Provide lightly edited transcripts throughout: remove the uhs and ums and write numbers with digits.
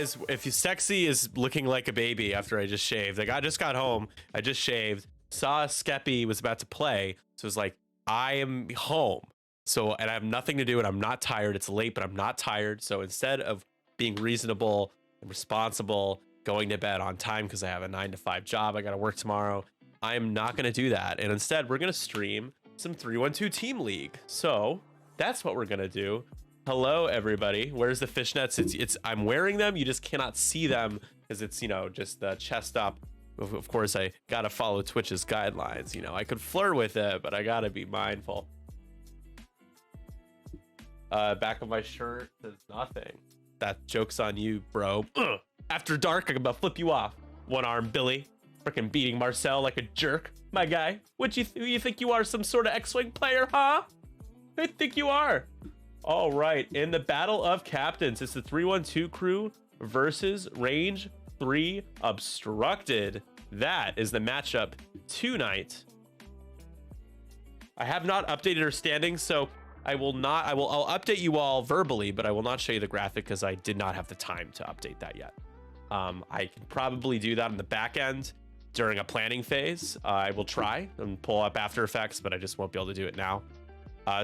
guys, if you sexy is looking like a baby after I just shaved. Like I just got home, I just shaved, saw Skeppy was about to play, so it was like I am home. So and I have nothing to do and I'm not tired. It's late, but I'm not tired. So instead of being reasonable and responsible, going to bed on time because I have a 9 to 5 job, I got to work tomorrow, I'm not going to do that. And instead, we're going to stream some 312 Team League. So that's what we're going to do. Hello, everybody. Where's the fishnets? It's I'm wearing them. You just cannot see them because it's, you know, just the chest up. Of course, I got to follow Twitch's guidelines. You know, I could flirt with it, but I got to be mindful. Back of my shirt says nothing. That joke's on you, bro. Ugh. After dark, I'm gonna flip you off. One arm Billy. Freaking beating Marcel like a jerk. My guy. Who you think you are? Some sort of X-Wing player, huh? Who you think you are? All right. In the battle of captains, it's the 312 crew versus Range 3 Obstructed. That is the matchup tonight. I have not updated our standings, so I'll update you all verbally, but I will not show you the graphic because I did not have the time to update that yet. I can probably do that on the back end during a planning phase. I will try and pull up After Effects, but I just won't be able to do it now.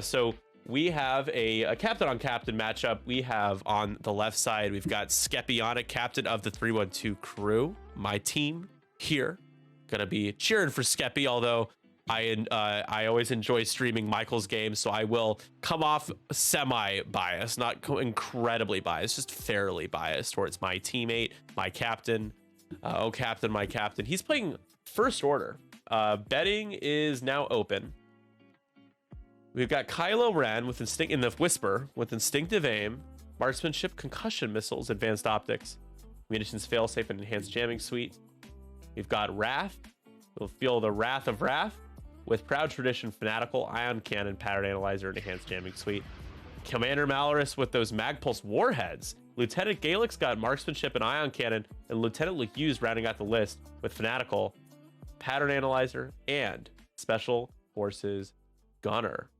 So we have a captain on captain matchup. We have on the left side, we've got Epyonic, captain of the 312 crew. My team here, gonna be cheering for Skeppy, although I always enjoy streaming Michael's games, so I will come off semi-biased, not incredibly biased, just fairly biased towards my teammate, my captain. Oh, captain, my captain. He's playing First Order. Betting is now open. We've got Kylo Ren with in the Whisper with instinctive aim, marksmanship, concussion missiles, advanced optics, munitions failsafe, and enhanced jamming suite. We've got Wrath. We'll feel the wrath of Wrath with Proud Tradition, Fanatical, Ion Cannon, Pattern Analyzer, and Enhanced Jamming Suite. Commander Malorus with those Magpulse Warheads. Lieutenant Gaelix got Marksmanship and Ion Cannon, and Lieutenant Luke Hughes rounding out the list with Fanatical, Pattern Analyzer, and Special Forces Gunner.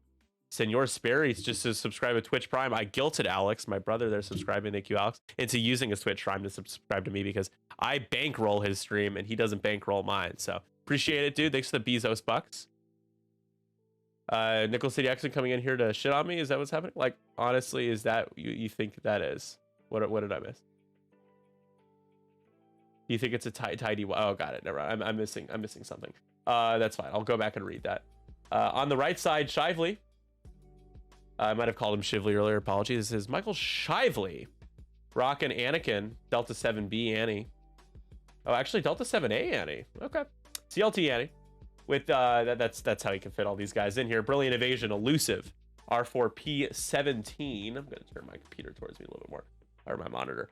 Senor Sperry's just to subscribe to Twitch Prime. I guilted Alex, my brother there, subscribing, thank you, Alex, into using his Twitch Prime to subscribe to me because I bankroll his stream and he doesn't bankroll mine. So appreciate it, dude. Thanks for the Bezos bucks. Nickel City Exxon coming in here to shit on me. Is that what's happening? Like, honestly, is that you think that is? What did I miss? Do you think it's a tidy? Oh, got it. Never mind. I'm missing something. That's fine. I'll go back and read that. On the right side, Shively. I might have called him Shively earlier. Apologies. This is Michael Shively. Rockin' Anakin. Delta 7B Annie. Oh, actually, Delta 7A Annie. Okay. CLT Annie. With that's how you can fit all these guys in here. Brilliant Evasion, Elusive, R4P17. I'm gonna turn my computer towards me a little bit more, or my monitor.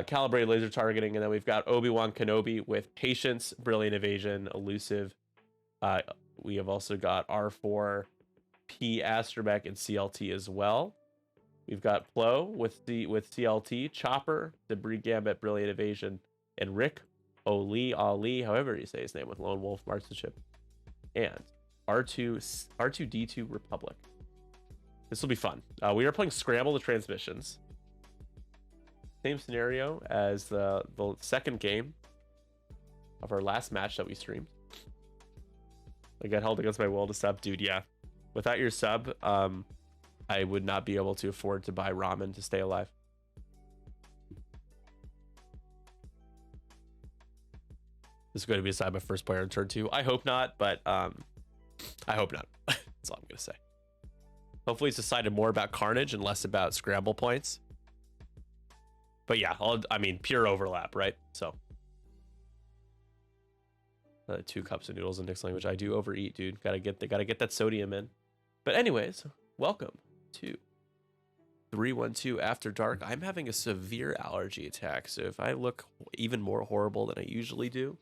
Calibrated laser targeting, and then we've got Obi-Wan Kenobi with Patience, Brilliant Evasion, Elusive. We have also got R4P Astromech and CLT as well. We've got Plo with CLT, Chopper, Debris Gambit, Brilliant Evasion, and Rick Ali, however you say his name, with Lone Wolf Marksmanship. And R2D2 Republic. This will be fun. We are playing Scramble the Transmissions. Same scenario as the second game of our last match that we streamed. I got held against my will to sub. Dude, yeah. Without your sub, I would not be able to afford to buy ramen to stay alive. This is going to be aside my first player in turn 2. I hope not, but I hope not. That's all I'm going to say. Hopefully it's decided more about carnage and less about scramble points. But yeah, I mean, pure overlap, right? So 2 cups of noodles in Nick's language. I do overeat, dude. Gotta get that sodium in. But anyways, welcome to 312 After Dark. I'm having a severe allergy attack, so if I look even more horrible than I usually do,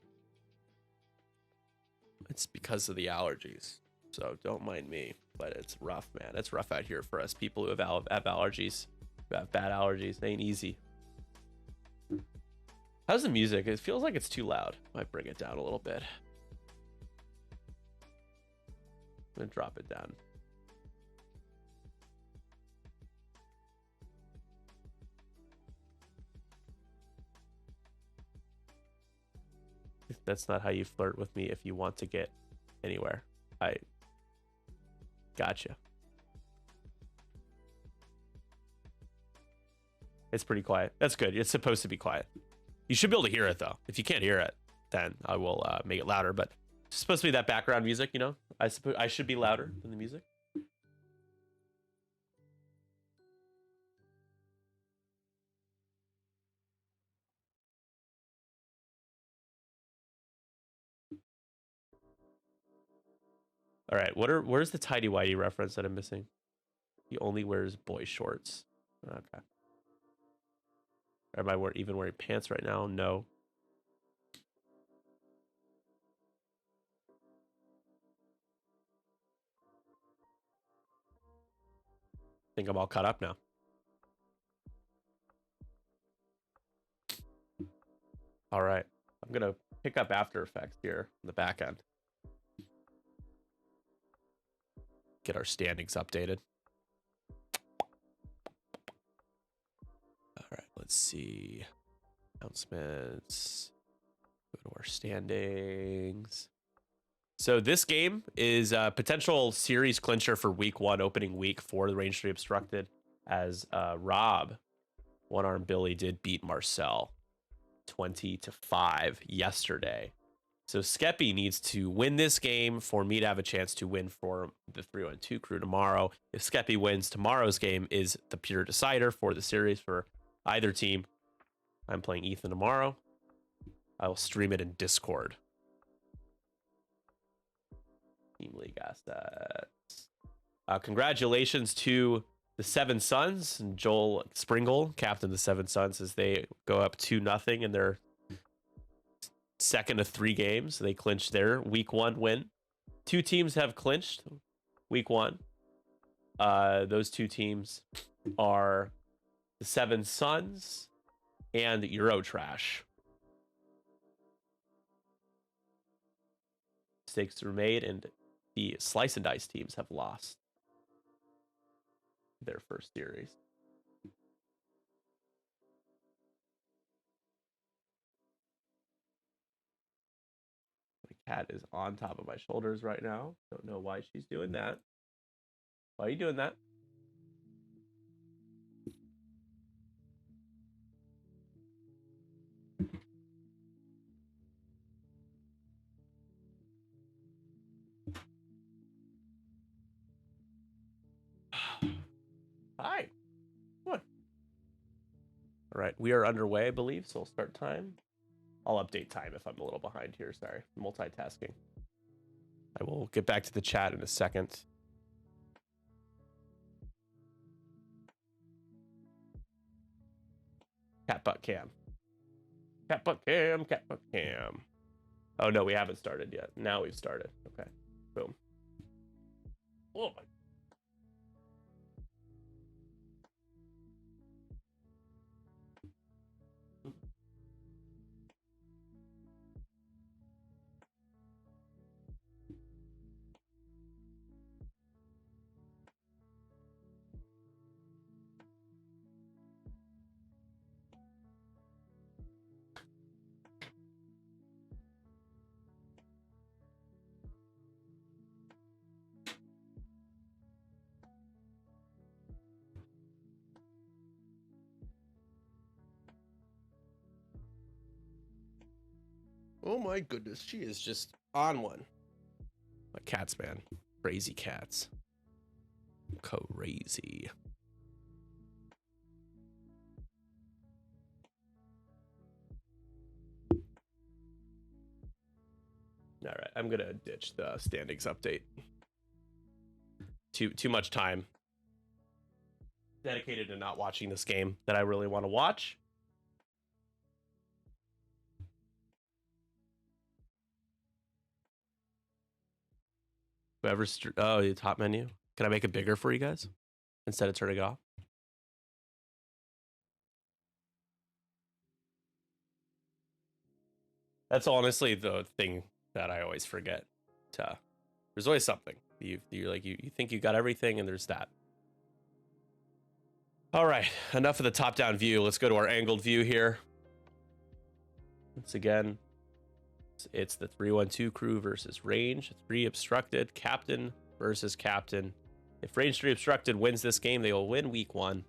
it's because of the allergies. So don't mind me, but it's rough, man. It's rough out here for us people who have allergies, who have bad allergies. It ain't easy. How's the music? It feels like it's too loud. Might bring it down a little bit. I'm gonna drop it down. That's not how you flirt with me if you want to get anywhere. I gotcha. It's pretty quiet. That's good. It's supposed to be quiet. You should be able to hear it, though. If you can't hear it, then I will make it louder. But it's supposed to be that background music, you know? I suppose I should be louder than the music. All right, where's the tidy whitey reference that I'm missing? He only wears boy shorts. Okay. Am I even wearing pants right now? No. I think I'm all caught up now. All right. I'm gonna pick up After Effects here on the back end. Get our standings updated. All right, let's see. Announcements. Go to our standings. So this game is a potential series clincher for week 1, opening week for the Range 3 Obstructed, as Rob, One Arm Billy, did beat Marcel 20-5 yesterday. So Skeppy needs to win this game for me to have a chance to win for the 312 crew tomorrow. If Skeppy wins, tomorrow's game is the pure decider for the series for either team. I'm playing Ethan tomorrow. I will stream it in Discord. Team League assets. Congratulations to the Seven Sons and Joel Springle, captain of the Seven Sons, as they go up 2-0 in their second of 3 games. They clinched their week 1 win. 2 teams have clinched week 1. Those 2 teams are the Seven Sons and Eurotrash. Mistakes were made, and the Slice and Dice teams have lost their first series. My cat is on top of my shoulders right now. Don't know why she's doing that. Why are you doing that? Hi. What? All right, we are underway, I believe, so we'll start time. I'll update time if I'm a little behind here. Sorry, multitasking. I will get back to the chat in a second. Cat butt cam. Cat butt cam, cat butt cam. Oh no, we haven't started yet. Now we've started. Okay, boom. Oh my. Oh my goodness, she is just on one. My cats, man. Crazy cats. Crazy. All right, I'm gonna ditch the standings update. Too much time dedicated to not watching this game that I really want to watch. Whoever's the top menu. Can I make it bigger for you guys instead of turning it off? That's honestly the thing that I always forget. There's always something. You think you got everything, and there's that. All right, enough of the top-down view. Let's go to our angled view here. Once again, It's the 312 crew versus range 3 obstructed, captain versus captain. If range 3 obstructed wins this game, they will win week 1.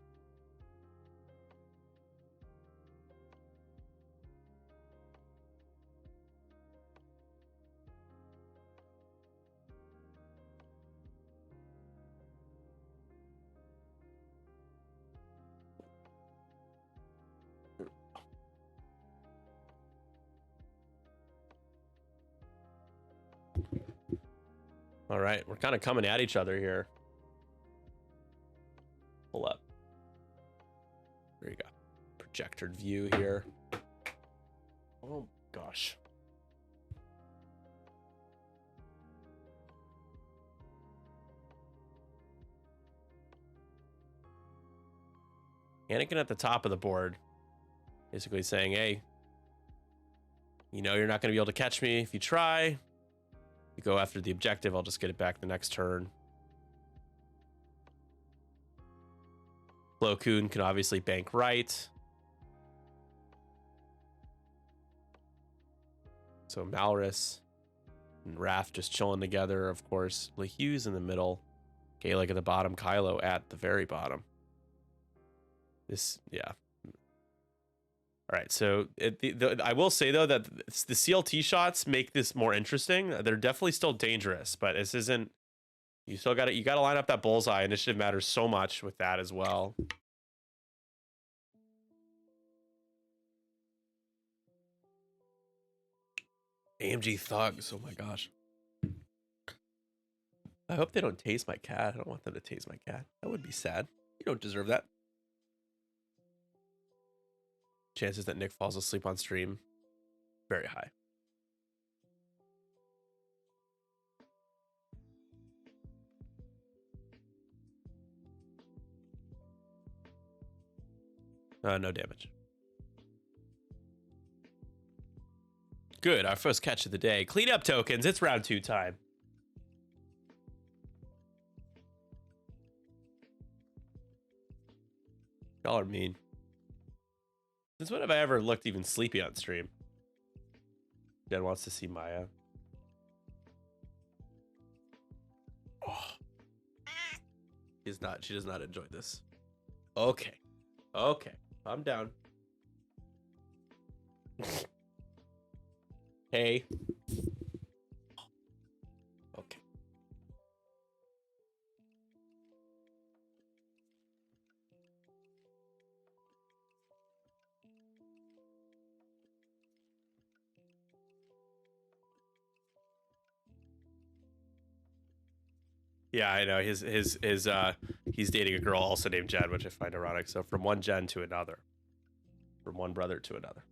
All right, we're kind of coming at each other here. Pull up. There you go. Projected view here. Oh gosh. Anakin at the top of the board, basically saying, hey, you know you're not going to be able to catch me if you try. You go after the objective, I'll just get it back the next turn. Plo Koon can obviously bank right. So Malrus and Raph just chilling together, of course. LeHugh's in the middle. Gaelic at the bottom, Kylo at the very bottom. This, yeah. All right, so I will say, though, that the CLT shots make this more interesting. They're definitely still dangerous, but this isn't... You still got to line up that bullseye. Initiative matters so much with that as well. AMG thugs. Oh my gosh. I hope they don't tase my cat. I don't want them to tase my cat. That would be sad. You don't deserve that. Chances that Nick falls asleep on stream, very high. No damage. Good, our first catch of the day. Clean up tokens, it's round 2 time. Y'all are mean. Since when have I ever looked even sleepy on stream? Dad wants to see Maya. Oh. She does not enjoy this. Okay. Okay. I'm down. Hey. Okay. Yeah, I know. He's dating a girl also named Jen, which I find ironic. So from one Jen to another. From one brother to another.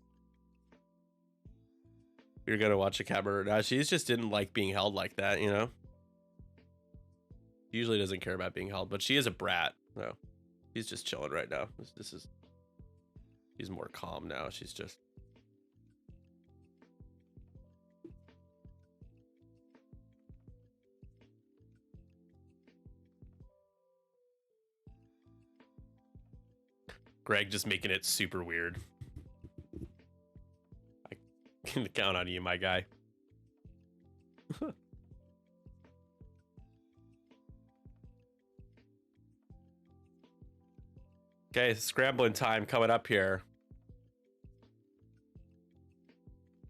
You're gonna watch a cat murder. Now, she just didn't like being held like that, you know? She usually doesn't care about being held, but she is a brat. No. She's just chilling right now. She's more calm now. She's just... Greg just making it super weird. I can count on you, my guy. Okay, scrambling time coming up here.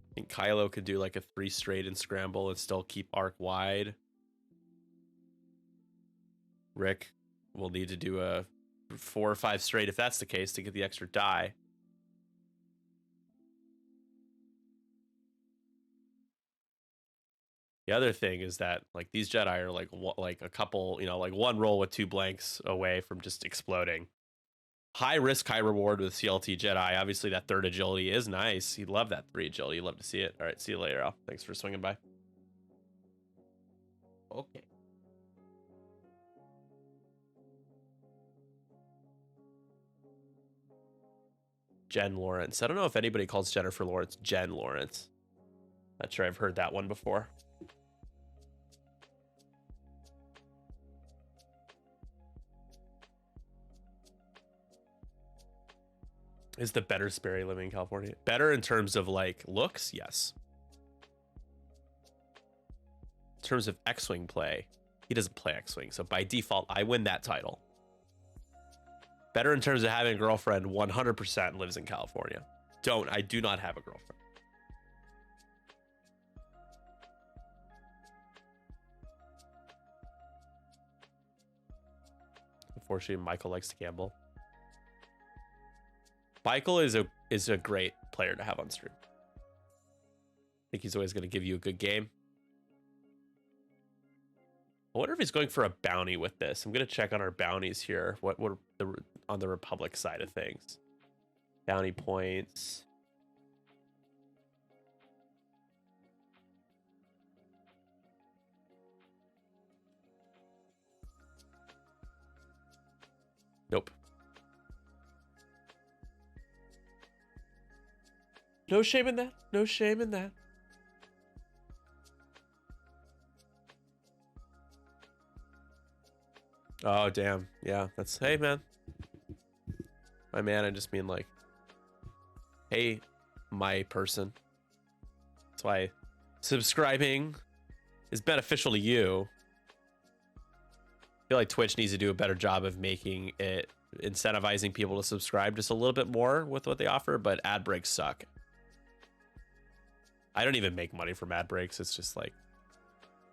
I think Kylo could do like a 3 straight and scramble and still keep arc wide. Rick will need to do a 4 or 5 straight if that's the case to get the extra die. The other thing is that like these Jedi are like a couple, you know, like one roll with 2 blanks away from just exploding. High risk, high reward with CLT Jedi. Obviously that 3rd agility is nice. You'd love that 3 agility. You'd love to see it. All right, see you later, Al. Thanks for swinging by. Okay. Jen Lawrence. I don't know if anybody calls Jennifer Lawrence Jen Lawrence. Not sure I've heard that one before. Is the better Sperry living in California? Better in terms of like looks? Yes. terms of X-Wing play, he doesn't play X-Wing. So by default, I win that title. Better in terms of having a girlfriend, 100% lives in California. I do not have a girlfriend. Unfortunately, Michael likes to gamble. Michael is a great player to have on stream. I think he's always going to give you a good game. I wonder if he's going for a bounty with this. I'm going to check on our bounties here. What on the Republic side of things? Bounty points. Nope. No shame in that. No shame in that. Oh, damn. Yeah, that's... Hey, man. My man, I just mean, like... Hey, my person. That's why subscribing is beneficial to you. I feel like Twitch needs to do a better job of making it... incentivizing people to subscribe just a little bit more with what they offer, but ad breaks suck. I don't even make money from ad breaks. It's just, like,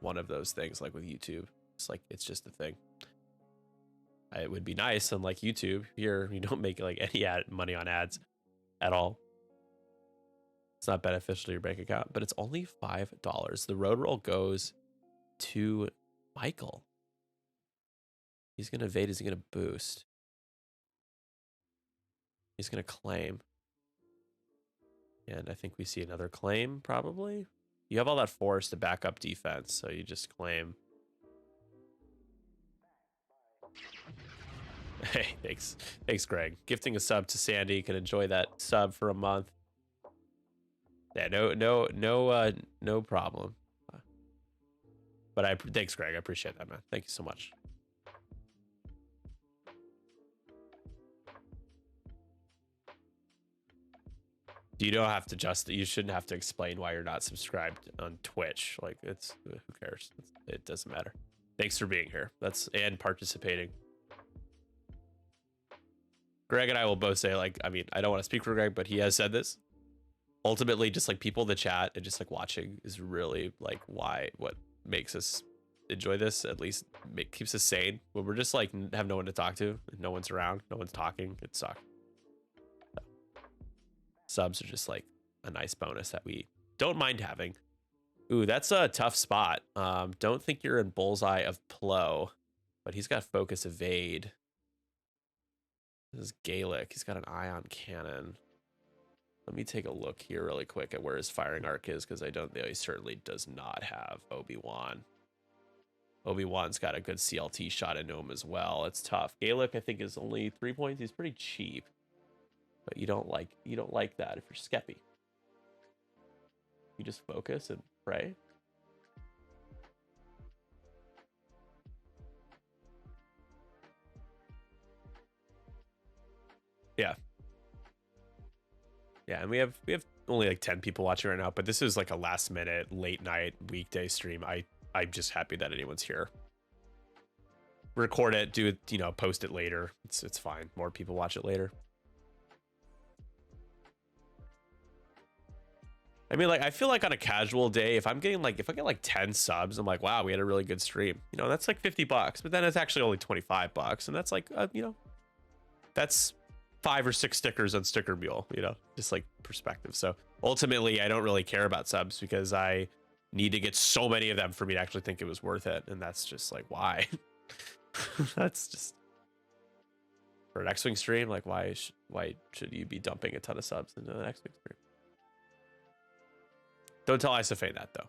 one of those things, like with YouTube. It's like, it's just a thing. It would be nice, unlike YouTube. Here, you don't make like any money on ads at all. It's not beneficial to your bank account, but it's only $5. The road roll goes to Michael. He's going to evade. Is he going to boost? He's going to claim. And I think we see another claim, probably. You have all that force to back up defense, so you just claim. Hey, thanks. Thanks, Greg. Gifting a sub to Sandy. You can enjoy that sub for a month. Yeah, no problem. But thanks, Greg. I appreciate that, man. Thank you so much. You don't have to you shouldn't have to explain why you're not subscribed on Twitch. Like, it's, who cares? It doesn't matter. Thanks for being here. And participating. Greg and I will both say, like, I mean, I don't want to speak for Greg, but he has said this. Ultimately, just like people in the chat and just like watching is really like what makes us enjoy this. At least keeps us sane when we're just like have no one to talk to, no one's around, no one's talking. It sucks. So, subs are just like a nice bonus that we don't mind having. Ooh, that's a tough spot. Don't think you're in bullseye of Plo, but he's got focus evade. This is Gaelic. He's got an ion cannon. Let me take a look here really quick at where his firing arc is, because I don't know. He certainly does not have Obi-Wan. Obi-Wan's got a good CLT shot into him as well. It's tough. Gaelic, I think, is only 3 points. He's pretty cheap, but you don't like that if you're Skeppy. You just focus and pray. Yeah. Yeah, and we have only like 10 people watching right now, but this is like a last minute, late night, weekday stream. I'm just happy that anyone's here. Record it, do it, you know, post it later. It's fine. More people watch it later. I mean, like, I feel like on a casual day, if I get like 10 subs, I'm like, wow, we had a really good stream. You know, that's like $50, but then it's actually only $25, and that's like, you know, that's 5 or 6 stickers on Sticker Mule, you know, just like perspective. So ultimately, I don't really care about subs because I need to get so many of them for me to actually think it was worth it. And that's just like, why? That's just for an X-Wing stream. Like, why should you be dumping a ton of subs into an X-Wing stream? Don't tell Isophae that, though.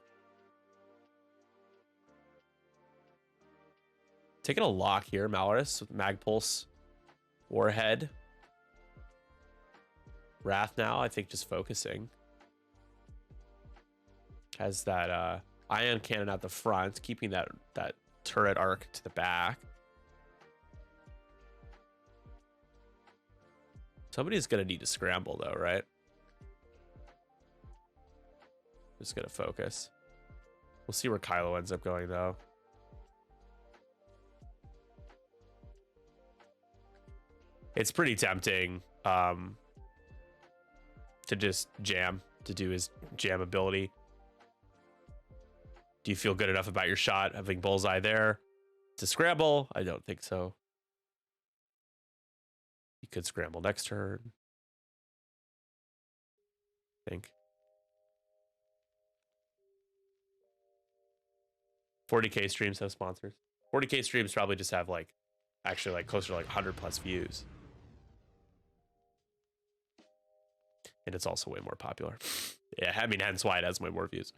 Taking a lock here, Malorus with Magpulse, Warhead. Wrath now, I think, just focusing. Has that ion cannon at the front, keeping that turret arc to the back. Somebody's gonna need to scramble though, right? Just gonna focus. We'll see where Kylo ends up going, though. It's pretty tempting to just jam, to do his jam ability. Do you feel good enough about your shot having bullseye there to scramble? I don't think so. You could scramble next turn. I think. 40K streams have sponsors. 40K streams probably just have like, actually like closer to like 100 plus views. And it's also way more popular. Yeah, I mean, hence why it has way more views.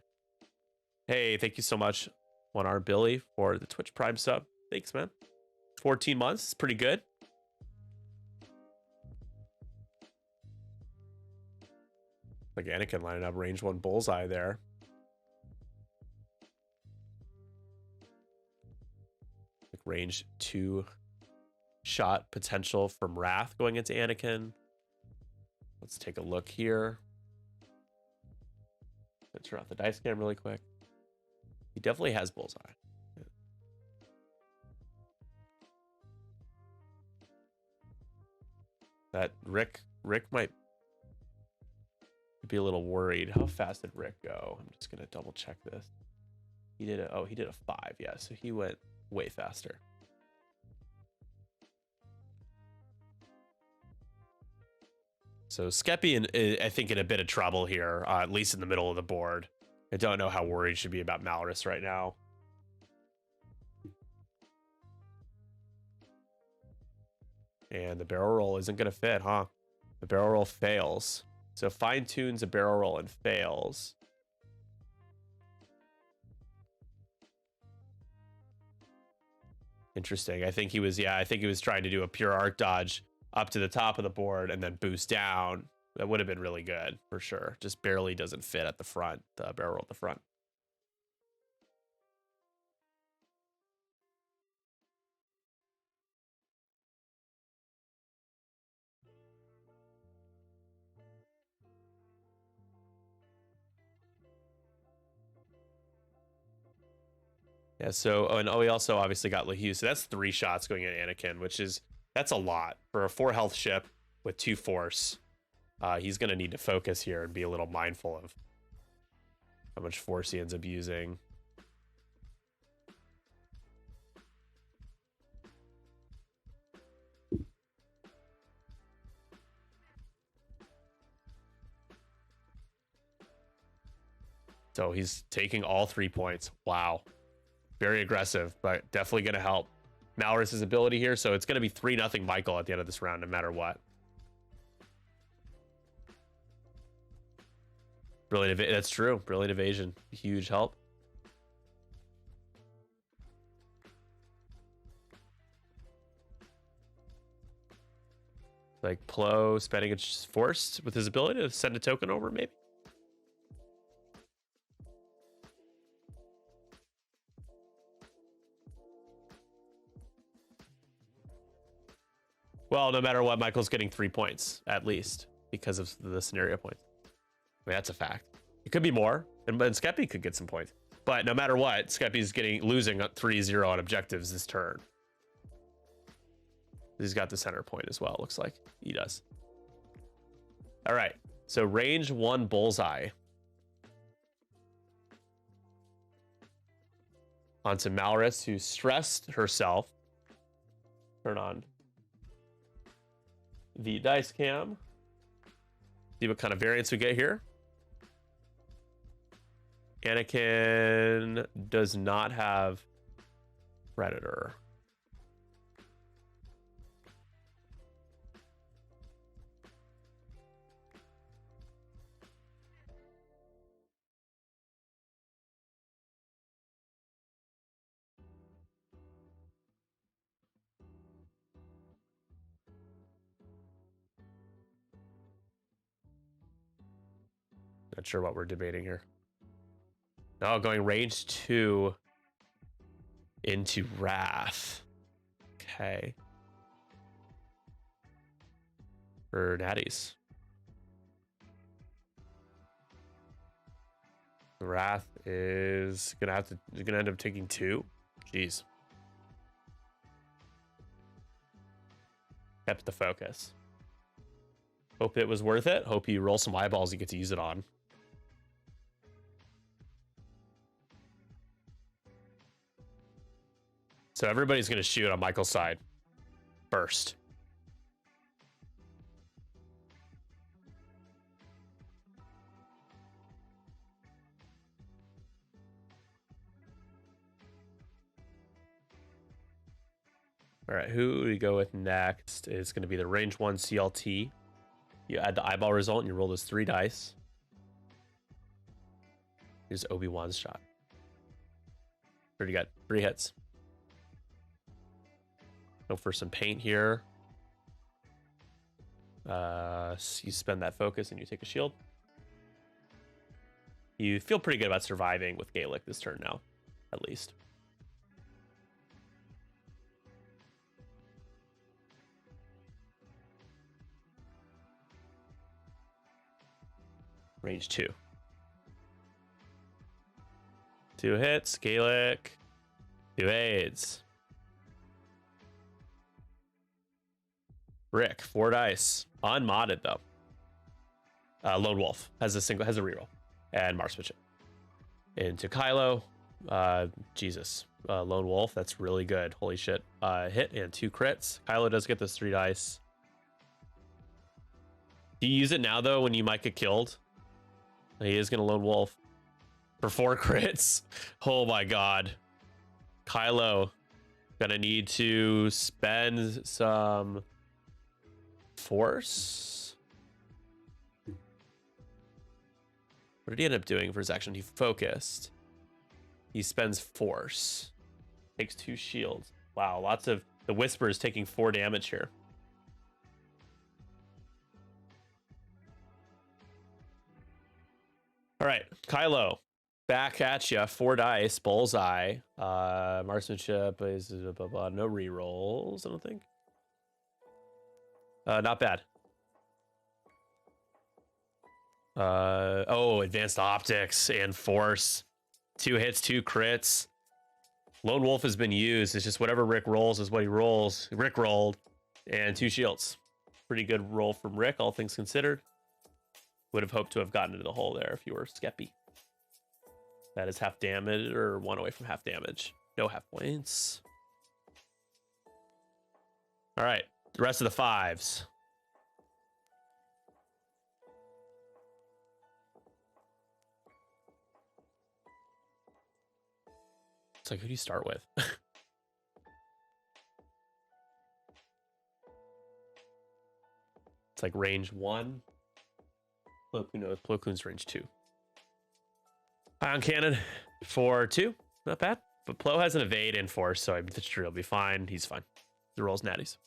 Hey, thank you so much, One Arm Billy, for the Twitch Prime sub. Thanks, man. 14 months, it's pretty good. Like Anakin lining up range 1 bullseye there. Like range 2 shot potential from Wrath going into Anakin. Let's take a look here. Let's turn off the dice cam really quick. He definitely has bullseye. Yeah. That Rick might be a little worried. How fast did Rick go? I'm just gonna double check this. He did a 5, yeah. So he went way faster. So Skeppy, I think, in a bit of trouble here, at least in the middle of the board. I don't know how worried he should be about Malorus right now. And the barrel roll isn't going to fit, huh? The barrel roll fails. So fine-tunes a barrel roll and fails. Interesting. I think he was trying to do a pure arc dodge up to the top of the board and then boost down. That would have been really good for sure. Just barely doesn't fit at the front, the barrel roll at the front. Yeah, so, we also obviously got LeHue. So that's 3 shots going at Anakin, that's a lot for a 4 health ship with 2 force. He's going to need to focus here and be a little mindful of how much force he ends up using. So he's taking all 3 points. Wow. Very aggressive, but definitely going to help Malorus's ability here. So it's going to be 3-0 Michael at the end of this round, no matter what. Brilliant. That's true. Brilliant evasion. Huge help. Like Plo spending a force with his ability to send a token over, maybe. Well, no matter what, Michael's getting 3 points at least because of the scenario points. I mean, that's a fact. It could be more, and Skeppy could get some points. But no matter what, Skeppy's losing 3-0 on objectives this turn. He's got the center point as well, looks like. He does. All right, so range 1 bullseye. Onto Malorus, who stressed herself. Turn on the dice cam. See what kind of variance we get here. Anakin does not have Predator. Not sure what we're debating here. No, going range 2 into Wrath. Okay. For natties. Wrath is gonna end up taking 2. Jeez. Kept the focus. Hope it was worth it. Hope you roll some eyeballs you get to use it on. So everybody's gonna shoot on Michael's side first. All right, who do we go with next? Is going to be the range 1 CLT. You add the eyeball result and you roll those 3 dice. Here's Obi-Wan's shot. Already got 3 hits. Go for some paint here. So you spend that focus and you take a shield. You feel pretty good about surviving with Gaelic this turn now, at least. Range 2. 2 hits, Gaelic. 2 aids. Rick, 4 dice. Unmodded though. Lone Wolf has a reroll. And marksmanship. Into Kylo. Jesus. Lone Wolf, that's really good. Holy shit. Hit and 2 crits. Kylo does get those 3 dice. Do you use it now though when you might get killed? He is gonna Lone Wolf for 4 crits. Oh my god. Kylo gonna need to spend some force. What did he end up doing for his action? He focused. He spends force. Takes 2 shields. Wow, lots of the Whisper is taking 4 damage here. All right, Kylo, back at you. 4 dice, bullseye. Marksmanship is blah, blah, blah. No rerolls, I don't think. Not bad. Oh, advanced optics and force. 2 hits, 2 crits. Lone Wolf has been used. It's just whatever Rick rolls is what he rolls. Rick rolled and 2 shields. Pretty good roll from Rick, all things considered. Would have hoped to have gotten into the hole there if you were Skeppy. That is half damage, or 1 away from half damage. No half points. All right, the rest of the 5s. It's like, who do you start with? It's like range 1. Plo Koon knows. Plo Koon's range 2. Ion Cannon for 2. Not bad. But Plo has an evade and force, so the tree will be fine. He's fine. He rolls natties.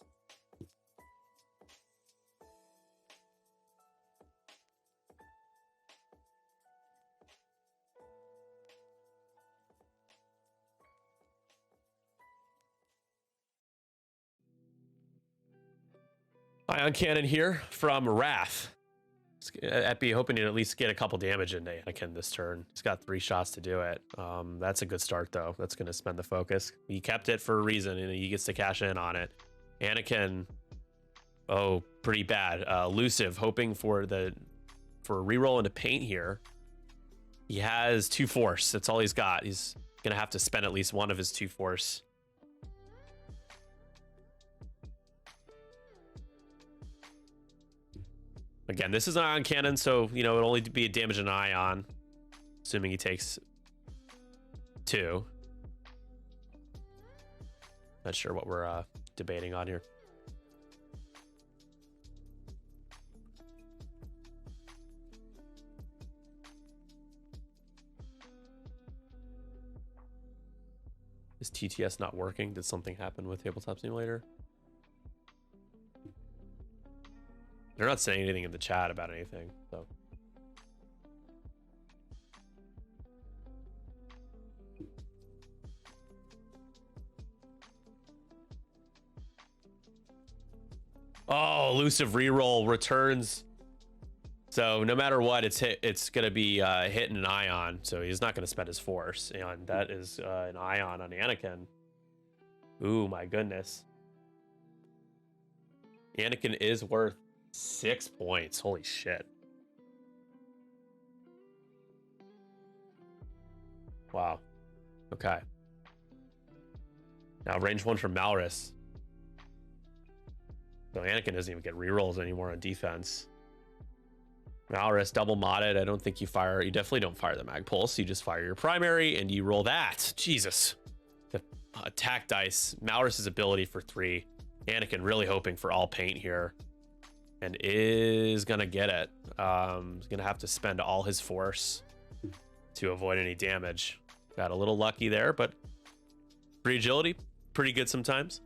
Ion Cannon here from Wrath. Epi hoping to at least get a couple damage into Anakin this turn. He's got 3 shots to do it. That's a good start though. That's going to spend the focus. He kept it for a reason and he gets to cash in on it. Anakin, oh, pretty bad. Elusive, hoping for a reroll into paint here. He has 2 force. That's all he's got. He's going to have to spend at least 1 of his 2 force. Again, this is an ion cannon, so, you know, it'll only be a damage an ion, assuming he takes 2. Not sure what we're debating on here. Is TTS not working? Did something happen with Tabletop Simulator? They're not saying anything in the chat about anything, so. Oh, elusive reroll returns So no matter what, it's gonna be hitting an ion. So he's not gonna spend his force, and that is an ion on Anakin. Ooh, my goodness. Anakin is worth 6 points. Holy shit. Wow. Okay. Now range 1 from Malrus. So Anakin doesn't even get rerolls anymore on defense. Malrus double modded. I don't think you fire. You definitely don't fire the mag pulse. You just fire your primary and you roll that. Jesus. The attack dice. Malrus's ability for 3. Anakin really hoping for all paint here. And is gonna get it. He's gonna have to spend all his force to avoid any damage. Got a little lucky there, but free agility, pretty good sometimes.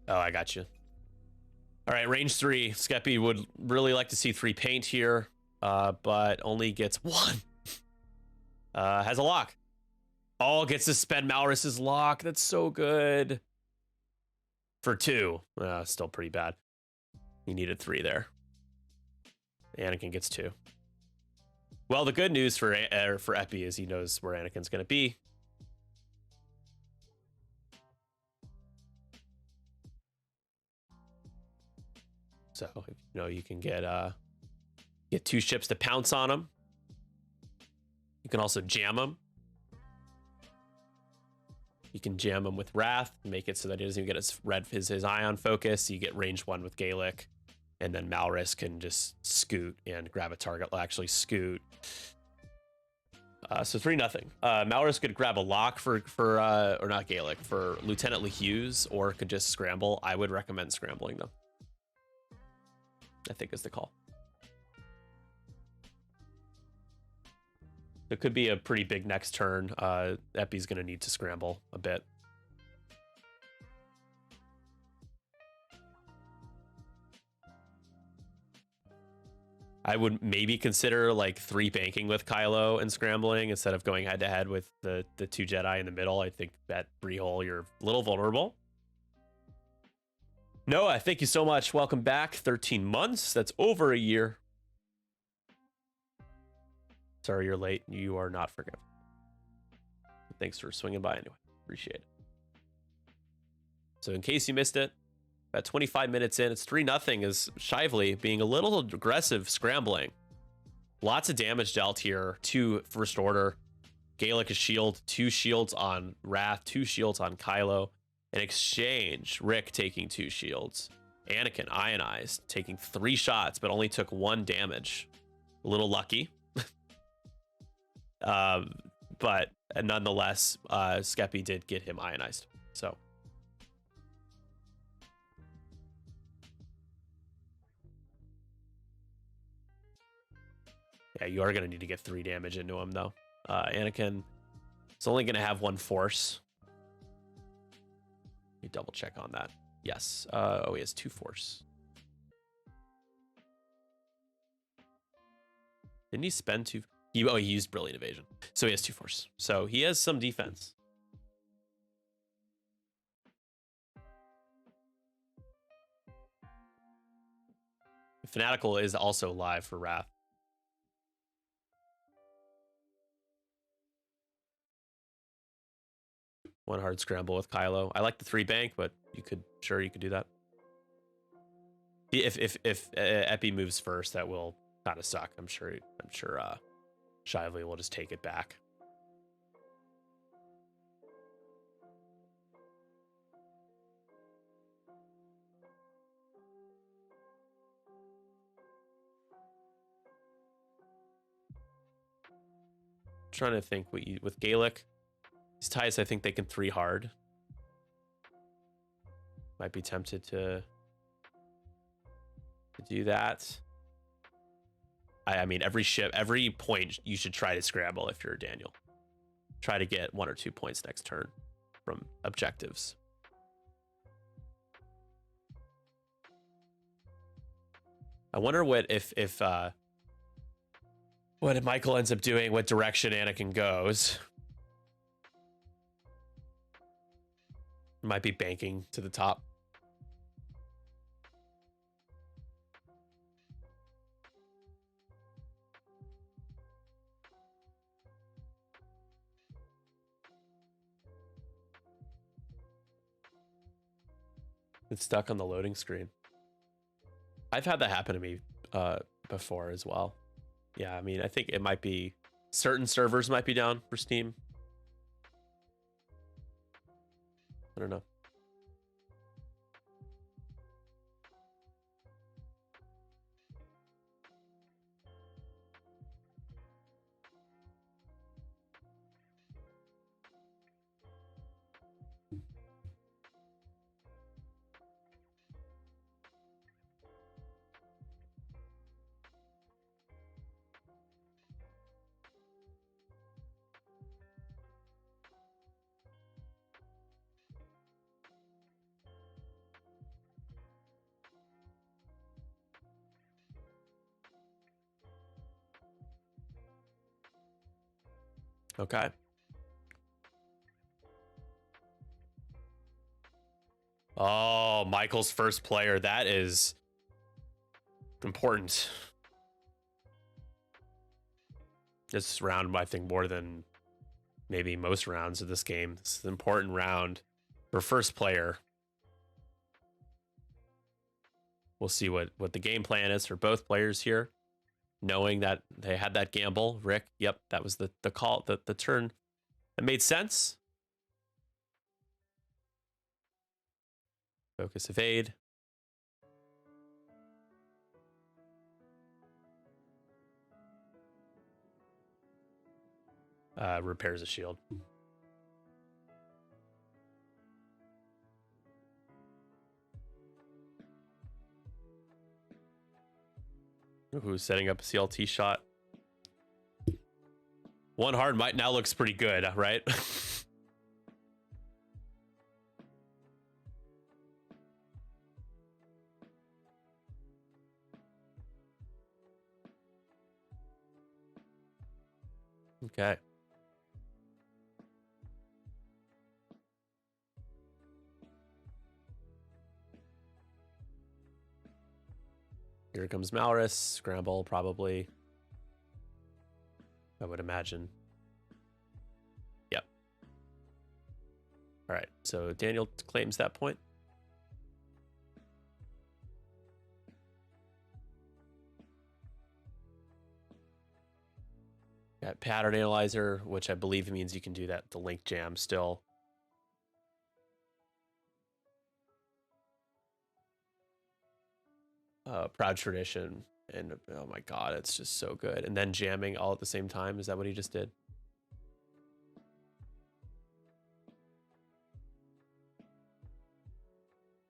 Oh, I got you. All right, range 3. Skeppy would really like to see 3 paint here, but only gets 1. Has a lock. Oh, gets to spend Malrus's lock. That's so good. For 2. Still pretty bad. He needed 3 there. Anakin gets 2. Well, the good news for Epi is he knows where Anakin's going to be. So, you know, you can get 2 ships to pounce on him. You can also jam him. You can jam him with Wrath, make it so that he doesn't even get his ion focus. You get range 1 with Gaelic, and then Malrus can just scoot and grab a target. Well, actually scoot. So 3-0. Malrus could grab a lock or not Gaelic, for Lieutenant LeHughes, or could just scramble. I would recommend scrambling them. I think is the call. It could be a pretty big next turn. Epi's going to need to scramble a bit. I would maybe consider like 3 banking with Kylo and scrambling instead of going head to head with the 2 Jedi in the middle. I think that 3 hole, you're a little vulnerable. Noah, thank you so much. Welcome back. 13 months. That's over a year. Sorry you're late. You are not forgiven. Thanks for swinging by anyway. Appreciate it. So in case you missed it, about 25 minutes in, it's 3-0 as Shively being a little aggressive scrambling. Lots of damage dealt here. 2 first order. Gaelic is shield. 2 shields on Wrath. 2 shields on Kylo. In exchange, Rick taking 2 shields. Anakin ionized, taking 3 shots, but only took 1 damage. A little lucky. But nonetheless, Skeppy did get him ionized. So yeah, you are going to need to get 3 damage into him, though. Anakin is only going to have 1 force. Let me double check on that. Yes. Oh, he has 2 force. Didn't he spend 2? He used Brilliant Evasion. So he has 2 force. So he has some defense. Fanatical is also live for Wrath. One hard scramble with Kylo. I like the 3 bank, but you could do that. If Epi moves first, that will kind of suck. I'm sure Shively will just take it back. Trying to think with Gaelic. These ties, I think they can 3 hard. Might be tempted to do that. I mean, every point you should try to scramble if you're Daniel. Try to get 1 or 2 points next turn from objectives. I wonder what what Michael ends up doing, what direction Anakin goes. Might be banking to the top. It's stuck on the loading screen. I've had that happen to me before as well. Yeah, I mean, I think it might be certain servers might be down for Steam. I don't know. Okay. Oh, Michael's first player. That is important. This round, I think, more than maybe most rounds of this game. This is an important round for first player. We'll see what the game plan is for both players here. Knowing that they had that gamble. Rick, yep, that was the call, the turn that made sense. Focus evade. Repairs a shield. Who's setting up a CLT shot? One hard might now looks pretty good, right? Okay. Here comes Malrus. Scramble, probably. I would imagine. Yep. All right, so Daniel claims that point. Got pattern analyzer, which I believe means you can do that, the link jam still. Proud tradition, and oh my god, it's just so good. And then jamming all at the same time. Is that what he just did?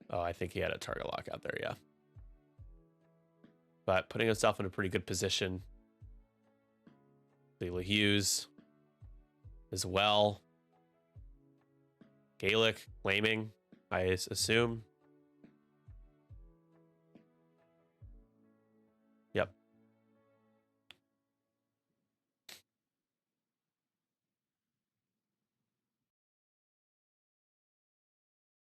Oh, I think he had a target lock out there, yeah. But putting himself in a pretty good position. Leela Hughes as well. Gaelic claiming, I assume. Yep.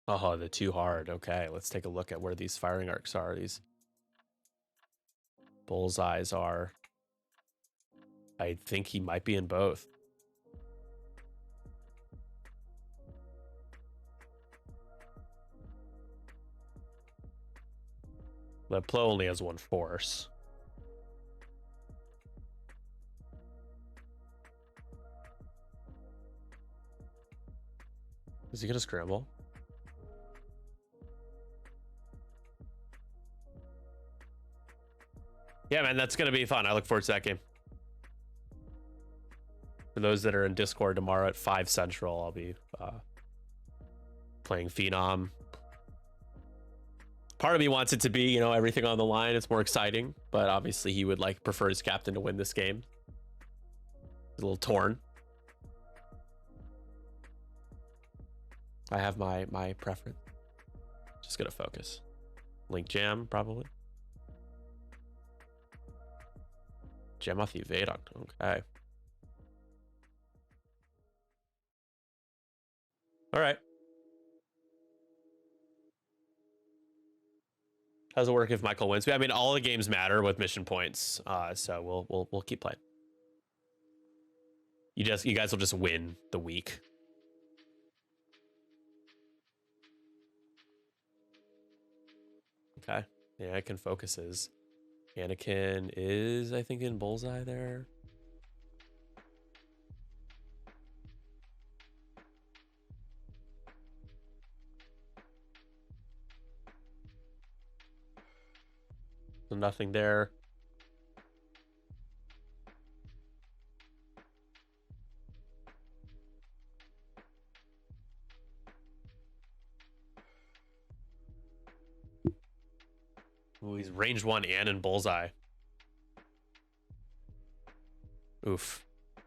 Oh, the too hard. Okay, let's take a look at where these firing arcs are. These bullseyes are. I think he might be in both. But Plo only has one force. Is he gonna scramble? Yeah, man, that's gonna be fun. I look forward to that game. For those that are in Discord tomorrow at 5 Central, I'll be playing Phenom. Part of me wants it to be, you know, everything on the line. It's more exciting, but obviously he would prefer his captain to win this game. He's a little torn. I have my preference. Just gonna focus. Link jam, probably. Jam off the evade on. Okay. All right. How does it work if Michael wins? I mean, all the games matter with mission points, so we'll keep playing. You guys will just win the week. Okay. Yeah, Anakin focuses. Anakin is, I think, in bullseye there. So nothing there. Ooh, he's range 1 and in bullseye. Oof.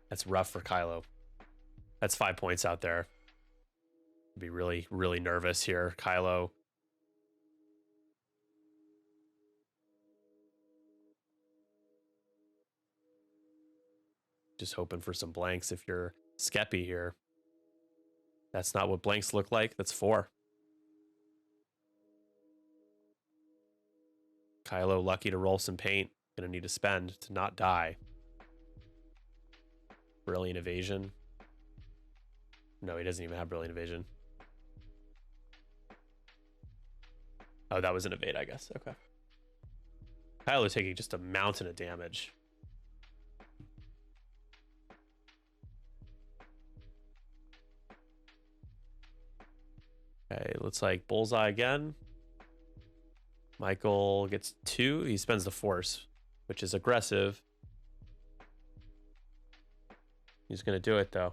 That's rough for Kylo. That's 5 points out there. Be really, really nervous here, Kylo. Just hoping for some blanks if you're Skeppy here. That's not what blanks look like. That's 4. Kylo lucky to roll some paint. Gonna need to spend to not die. Brilliant evasion. No, he doesn't even have brilliant evasion. Oh, that was an evade, I guess. Okay. Kylo taking just a mountain of damage. Okay, looks like bullseye again. Michael gets 2. He spends the force, which is aggressive. He's going to do it, though.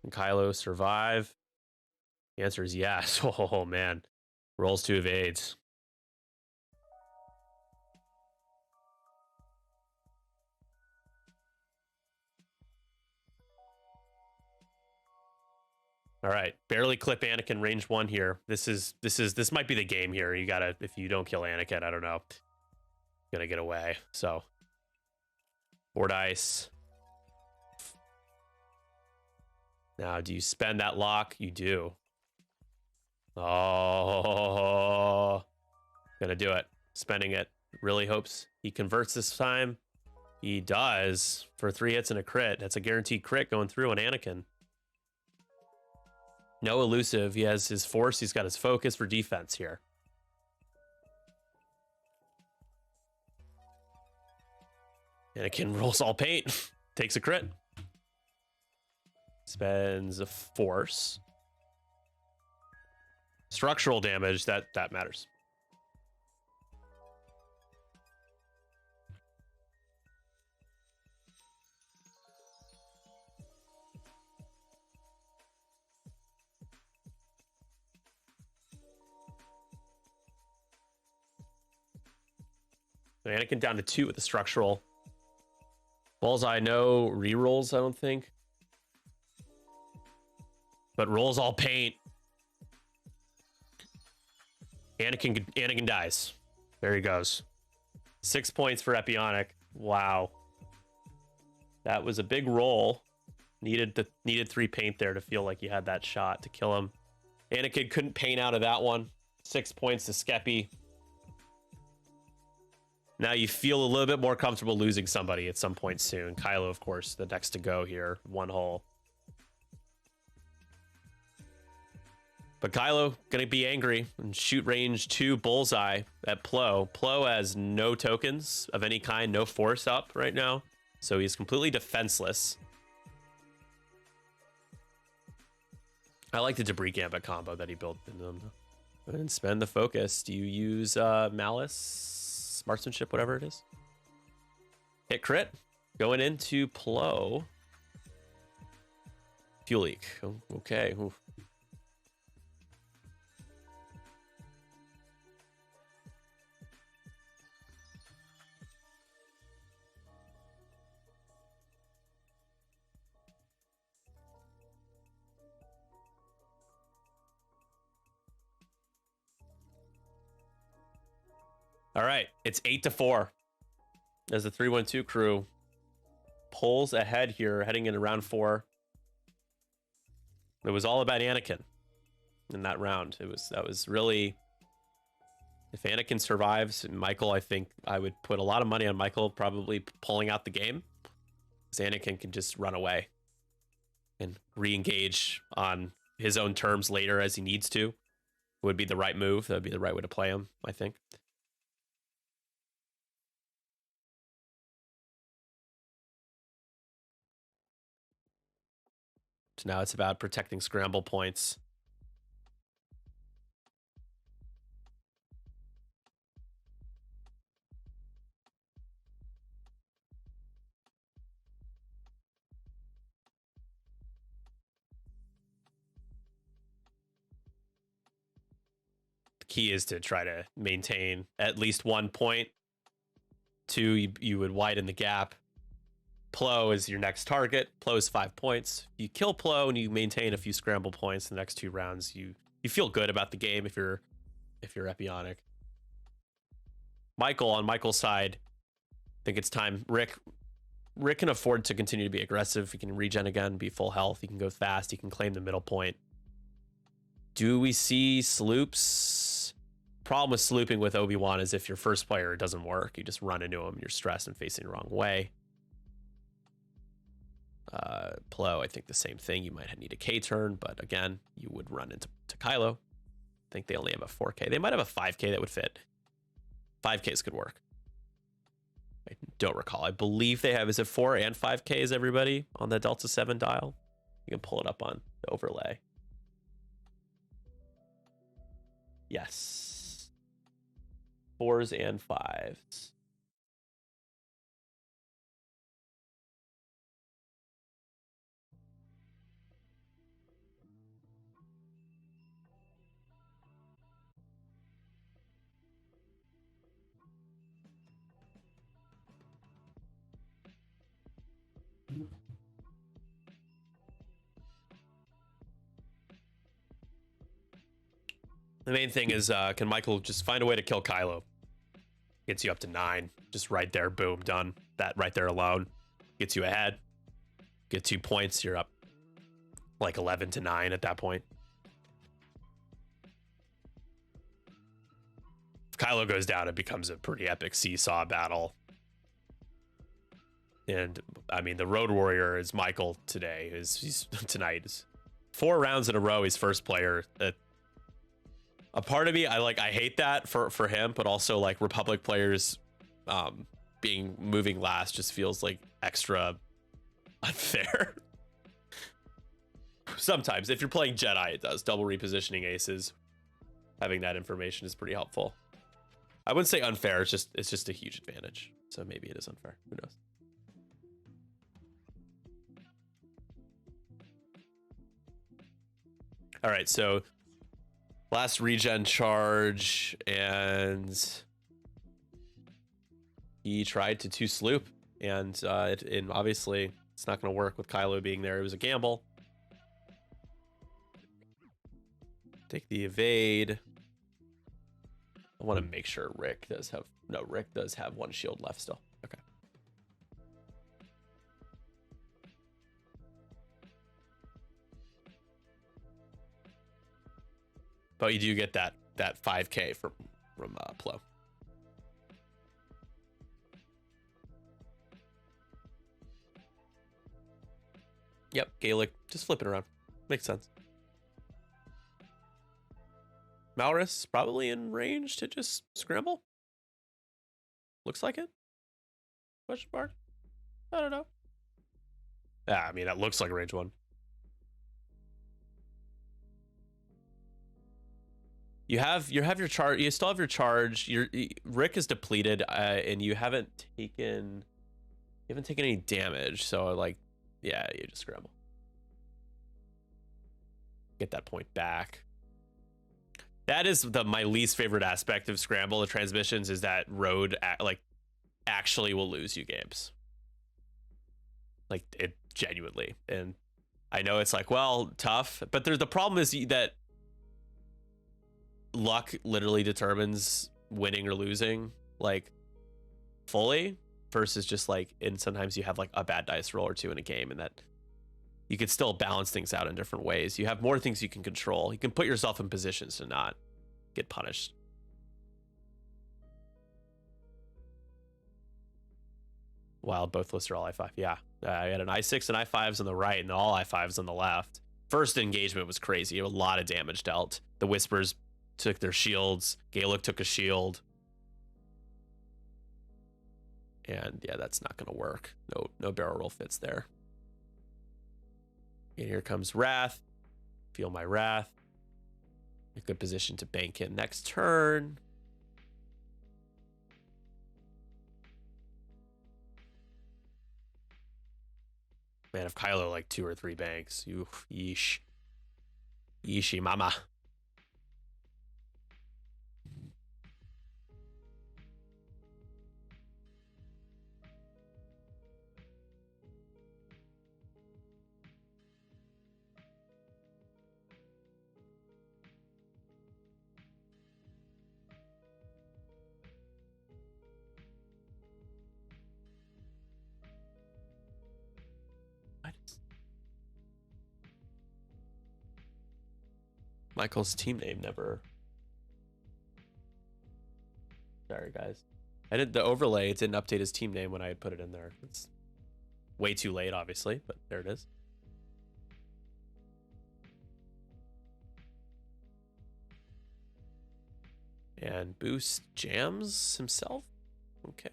Can Kylo survive? The answer is yes. Oh, man. Rolls 2 evades. All right, barely clip Anakin range 1 here. This might be the game here. You gotta, if you don't kill Anakin, I don't know, gonna get away. So 4 dice. Now, do you spend that lock? You do. Oh, gonna do it. Spending it. Really hopes he converts this time. He does for 3 hits and a crit. That's a guaranteed crit going through on Anakin. No elusive. He has his force. He's got his focus for defense here. Anakin rolls all paint. Takes a crit. Spends a force. Structural damage, that matters. Anakin down to 2 with the structural. Bullseye, no rerolls, I don't think. But rolls all paint. Anakin dies. There he goes. 6 points for Epyonic. Wow. That was a big roll. Needed 3 paint there to feel like you had that shot to kill him. Anakin couldn't paint out of that one. 6 points to Skeppy. Now you feel a little bit more comfortable losing somebody at some point soon. Kylo, of course, the next to go here. 1 hole. But Kylo gonna be angry and shoot range 2 bullseye at Plo. Plo has no tokens of any kind, no force up right now. So he's completely defenseless. I like the debris gambit combo that he built into them. And spend the focus. Do you use malice? Marksmanship, whatever it is. Hit crit. Going into Plo. Fuel leak. Oh, okay. Oof. All right, it's 8-4 as the 312 crew pulls ahead here, heading into round 4. It was all about Anakin in that round. That was really, if Anakin survives, Michael, I think I would put a lot of money on Michael probably pulling out the game, because Anakin can just run away and re-engage on his own terms later as he needs to. would be the right move. That would be the right way to play him, I think. So now it's about protecting scramble points. The key is to try to maintain at least 1 point. 2, you would widen the gap. Plo is your next target. Plo is 5 points. You kill Plo and you maintain a few scramble points the next 2 rounds. You feel good about the game if you're Epyonic. Michael, on Michael's side, I think it's time. Rick can afford to continue to be aggressive. He can regen again, be full health. He can go fast. He can claim the middle point. Do we see sloops? Problem with slooping with Obi-Wan is if your first player doesn't work, you just run into him. You're stressed and facing the wrong way. Plo, I think the same thing. You might need a K turn, but again, you would run into Kylo. I think they only have a 4K. They might have a 5K that would fit. 5Ks could work. I don't recall. I believe they have, is it 4 and 5Ks, everybody, on the Delta 7 dial? You can pull it up on the overlay. Yes. 4s and 5s. The main thing is, can Michael just find a way to kill Kylo? Gets you up to 9. Just right there, boom, done. That right there alone gets you ahead. Get 2 points, you're up like 11 to 9 at that point. If Kylo goes down, it becomes a pretty epic seesaw battle. And I mean, the Road Warrior is Michael today. He's tonight. Is 4 rounds in a row. He's first player. A part of me, I hate that for him, but also like Republic players moving last just feels like extra unfair. Sometimes, if you're playing Jedi, it does. Double repositioning aces, having that information is pretty helpful. I wouldn't say unfair. It's just a huge advantage. So maybe it is unfair. Who knows? All right, so last regen charge, and he tried to 2 sloop, and obviously it's not going to work with Kylo being there. It was a gamble. Take the evade. I want to make sure Rick does have... No, Rick does have 1 shield left still. Okay. But you do get that 5K from Plo. Yep, Gaelic. Just flip it around. Makes sense. Malrus probably in range to just scramble. Looks like it. Question mark. I don't know. Yeah, I mean, that looks like a range 1. You have your charge. You still have your charge. Rick is depleted, and you haven't taken any damage. So like, yeah, you just scramble. Get that point back. That is my least favorite aspect of scramble. The transmissions is that road actually will lose you games. Like it genuinely, and I know it's like, well, tough, but the problem is that luck literally determines winning or losing, like fully, versus just like, and sometimes you have like a bad dice roll or 2 in a game, and that you could still balance things out in different ways. You have more things you can control. You can put yourself in positions to not get punished. While both lists are all I5. Yeah. I had an I6 and I5s on the right and all I5s on the left. First engagement was crazy. A lot of damage dealt. The Whispers took their shields. Gaelic took a shield. And yeah, that's not gonna work. No barrel roll fits there. And here comes Wrath. Feel my Wrath. A good position to bank in next turn. Man, if Kylo like 2 or 3 banks, yeesh. Yeeshi mama. Michael's team name never. Sorry, guys. The overlay, it didn't update his team name when I had put it in there. It's way too late, obviously, but there it is. And Boost jams himself? Okay.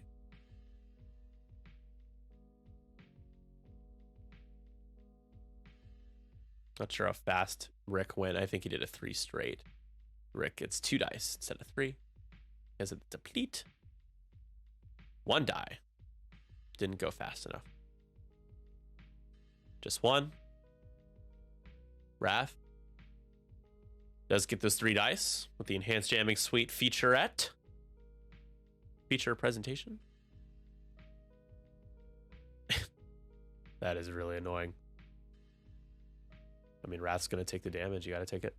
Not sure how fast Rick went. I think he did a 3 straight. Rick gets 2 dice instead of 3. He has a deplete. 1 die. Didn't go fast enough. Just 1. Wrath does get those 3 dice with the enhanced jamming suite featurette. Feature presentation. That is really annoying. I mean, Wrath's gonna take the damage. You gotta take it.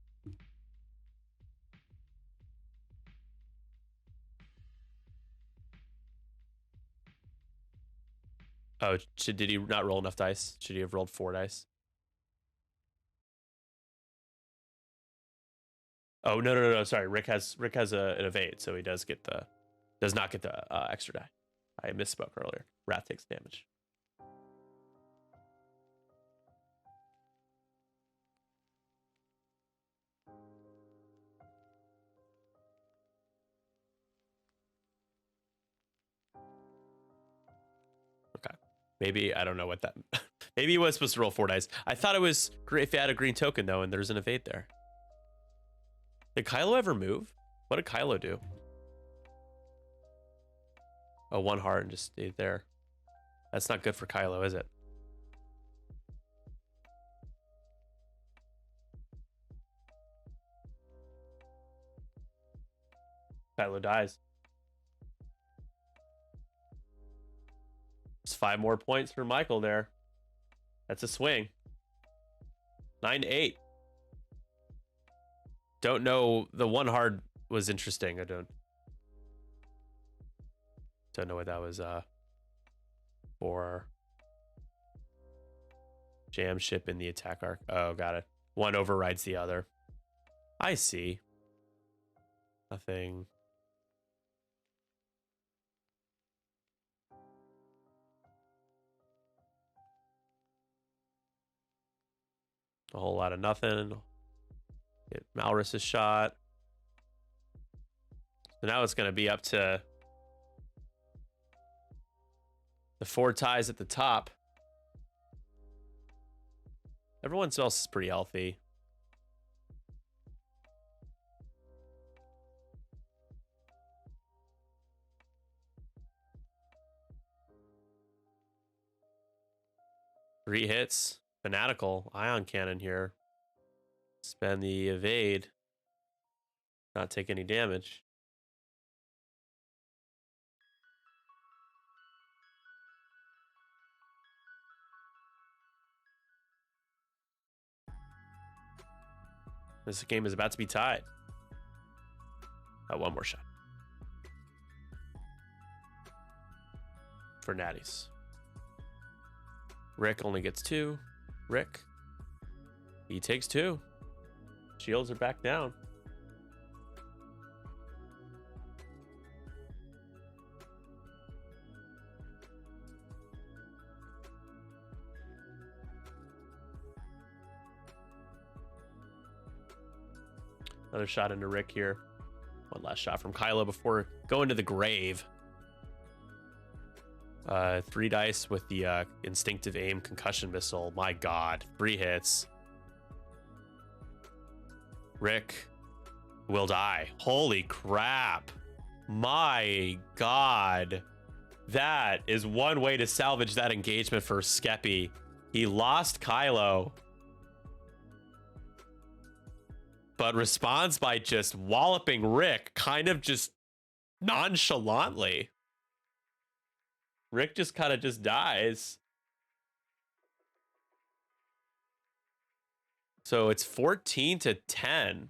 Oh, did he not roll enough dice? Should he have rolled 4 dice? Oh, no. Sorry, Rick has an evade, so he does not get the extra die. I misspoke earlier. Wrath takes damage. Okay. Maybe, I don't know what that... Maybe he was supposed to roll 4 dice. I thought it was if he had a green token, though, and there's an evade there. Did Kylo ever move? What did Kylo do? Oh, 1 heart and just stayed there. That's not good for Kylo, is it? Kylo dies. It's 5 more points for Michael there. That's a swing. 9-8. Don't know. The 1 hard was interesting. I don't know what that was for. Jam ship in the attack arc. Oh, got it. One overrides the other. I see. Nothing. A whole lot of nothing. Get Malrus's shot. So now it's going to be up to the 4 ties at the top. Everyone else is pretty healthy. Three hits. Fanatical. Ion cannon here. Spend the evade. Not take any damage. This game is about to be tied. One more shot. For natties. Rick only gets 2. Rick. He takes 2. Shields are back down. Another shot into Rick here. One last shot from Kylo before going to the grave. 3 dice with the instinctive aim concussion missile. My God, 3 hits. Rick will die. Holy crap. My God. That is one way to salvage that engagement for Skeppy. He lost Kylo, but responds by just walloping Rick kind of just nonchalantly. Rick just kind of just dies. So it's 14-10.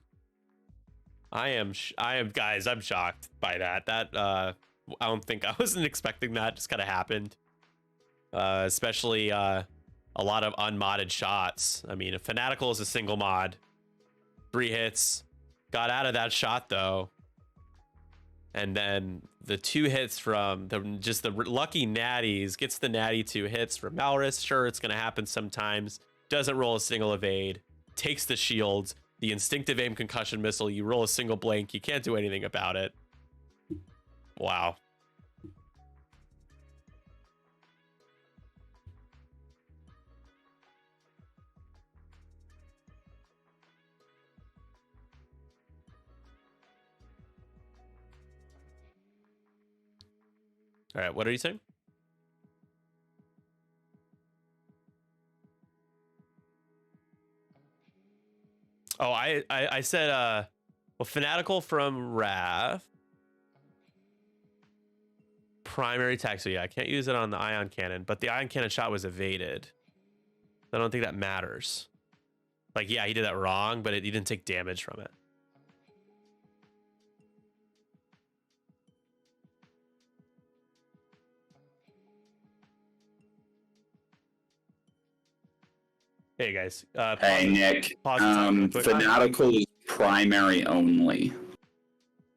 I am guys, I'm shocked by that. I wasn't expecting that. Just kind of happened. Especially a lot of unmodded shots. I mean, if Fanatical is a single mod, 3 hits, got out of that shot though. And then the 2 hits from the lucky natties, gets the natty 2 hits from Malrus. Sure, it's going to happen sometimes. Doesn't roll a single evade. Takes the shields. The instinctive aim concussion missile. You roll a single blank. You can't do anything about it. Wow. All right, what are you saying? Oh, I said well, Fanatical from Wrath. Primary attack. So yeah, I can't use it on the ion cannon, but the ion cannon shot was evaded. I don't think that matters. Like, yeah, he did that wrong, but he didn't take damage from it. Hey guys. Hey Nick. Fanatical is primary only.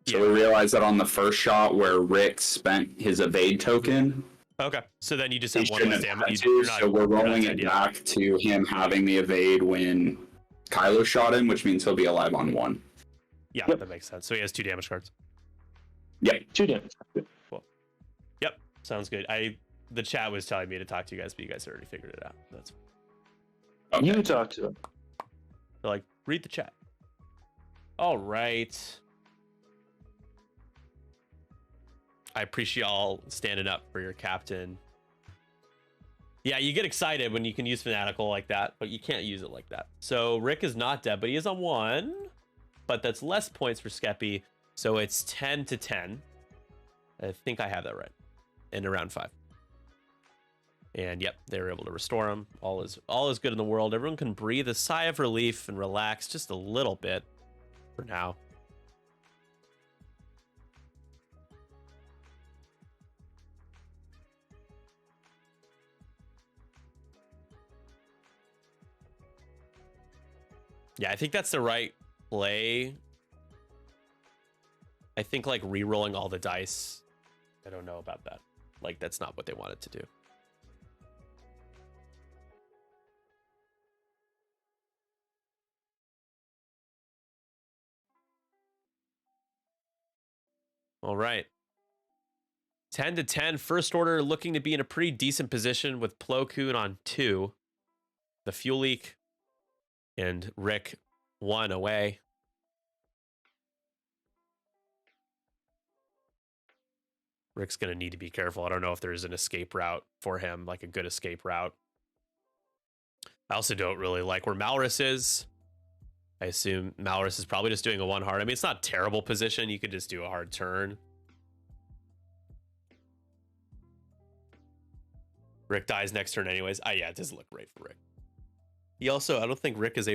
So we realized that on the first shot where Rick spent his evade token. Okay, so then you just have one less damage. So we're rolling it back to him having the evade when Kylo shot him, which means he'll be alive on 1. Yeah, that makes sense. So he has 2 damage cards. Yep, 2 damage. Cool. Yep, sounds good. The chat was telling me to talk to you guys, but you guys already figured it out. That's fine. Okay. You talk to him. They're like, read the chat. All right. I appreciate y'all standing up for your captain. Yeah, you get excited when you can use Fanatical like that, but you can't use it like that. So Rick is not dead, but he is on 1. But that's less points for Skeppy. So it's 10-10. I think I have that right. In around 5. And yep, they were able to restore him. All is good in the world. Everyone can breathe a sigh of relief and relax just a little bit for now. Yeah, I think that's the right play. I think like re-rolling all the dice, I don't know about that. Like, that's not what they wanted to do. All right. 10-10. First order looking to be in a pretty decent position with Plo Koon on 2. The fuel leak and Rick 1 away. Rick's going to need to be careful. I don't know if there's an escape route for him, like a good escape route. I also don't really like where Malrus is. I assume Malrus is probably just doing a 1 hard. I mean, it's not a terrible position. You could just do a hard turn. Rick dies next turn anyways. Yeah, it doesn't look great for Rick. He also, I don't think Rick has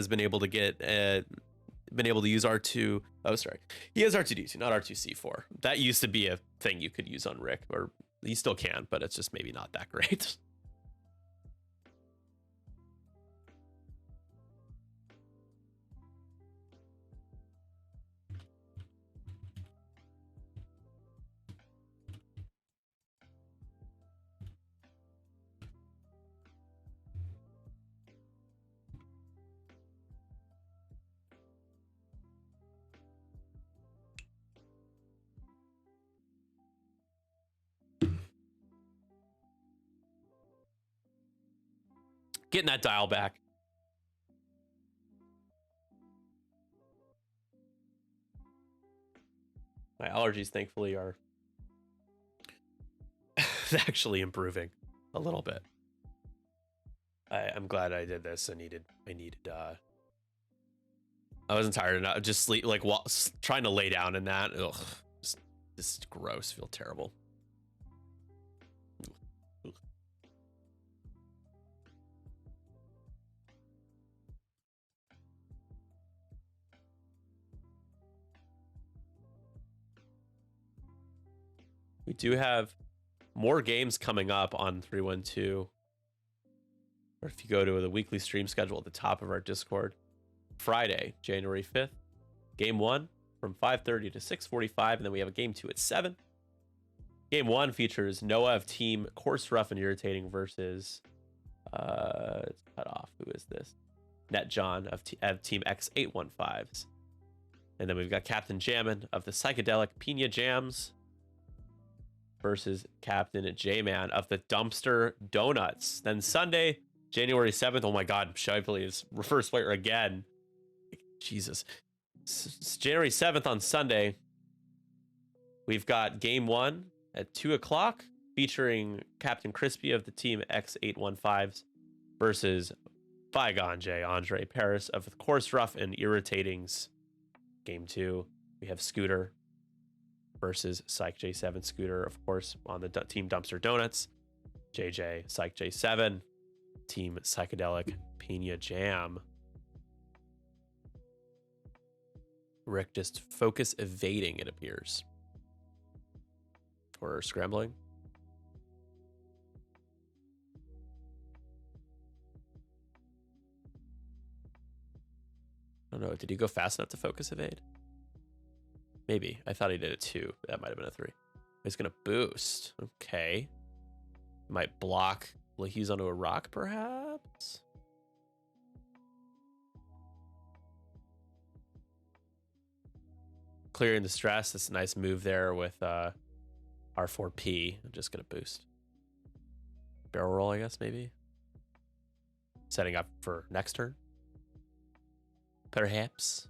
been able to use R2. Oh, sorry. He has R2D2, not R2C4. That used to be a thing you could use on Rick, or you still can, but it's just maybe not that great. Getting that dial back. My allergies, thankfully, are actually improving a little bit. I'm glad I did this. I wasn't tired enough. Just sleep, like trying to lay down in that. Ugh, this is gross. Feel terrible. Ugh. We do have more games coming up on 312. Or if you go to the weekly stream schedule at the top of our Discord, Friday, January 5th, game 1 from 5:30 to 6:45, and then we have a game 2 at 7. Game 1 features Noah of Team Course Rough and Irritating versus it's cut off. Who is this? Net John of Team X815s. And then we've got Captain Jammin of the Psychedelic Pina Jams versus Captain J-Man of the Dumpster Donuts. Then Sunday, January 7th. Oh my God, Shively is reverse player again. Jesus. It's January 7th on Sunday. We've got game 1 at 2 o'clock featuring Captain Crispy of the Team X815s versus Bygone J. Andre Paris of the Course Rough and Irritatings. Game 2, we have Scooter versus Psych J7. Scooter, of course, on the Team Dumpster Donuts. JJ, Psych J7, Team Psychedelic Pina Jam. Rick just focus evading, it appears. Or scrambling. I don't know. Did he go fast enough to focus evade? Maybe. I thought he did it 2. That might have been a 3. He's going to boost. Okay. Might block. Will he use onto a rock, perhaps? Clearing the stress. That's a nice move there with R4P. I'm just going to boost. Barrel roll, I guess, maybe. Setting up for next turn. Perhaps.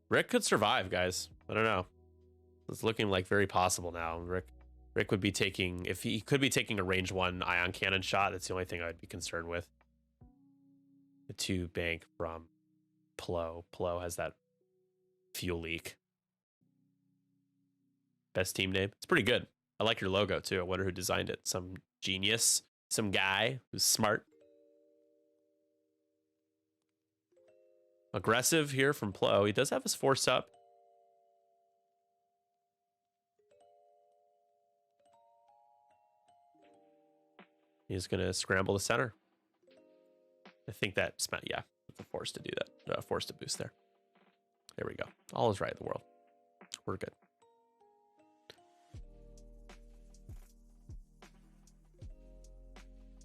Rick could survive, guys. I don't know. It's looking like very possible now. Rick would be taking, if he could be taking a range 1 ion cannon shot. That's the only thing I'd be concerned with. The 2 bank from Plo. Plo has that fuel leak. Best team name. It's pretty good. I like your logo too. I wonder who designed it. Some genius, some guy who's smart. Aggressive here from Plo. He does have his force up. He's going to scramble the center. I think that's, yeah, it's a force to do that. Force to boost there. There we go. All is right in the world. We're good.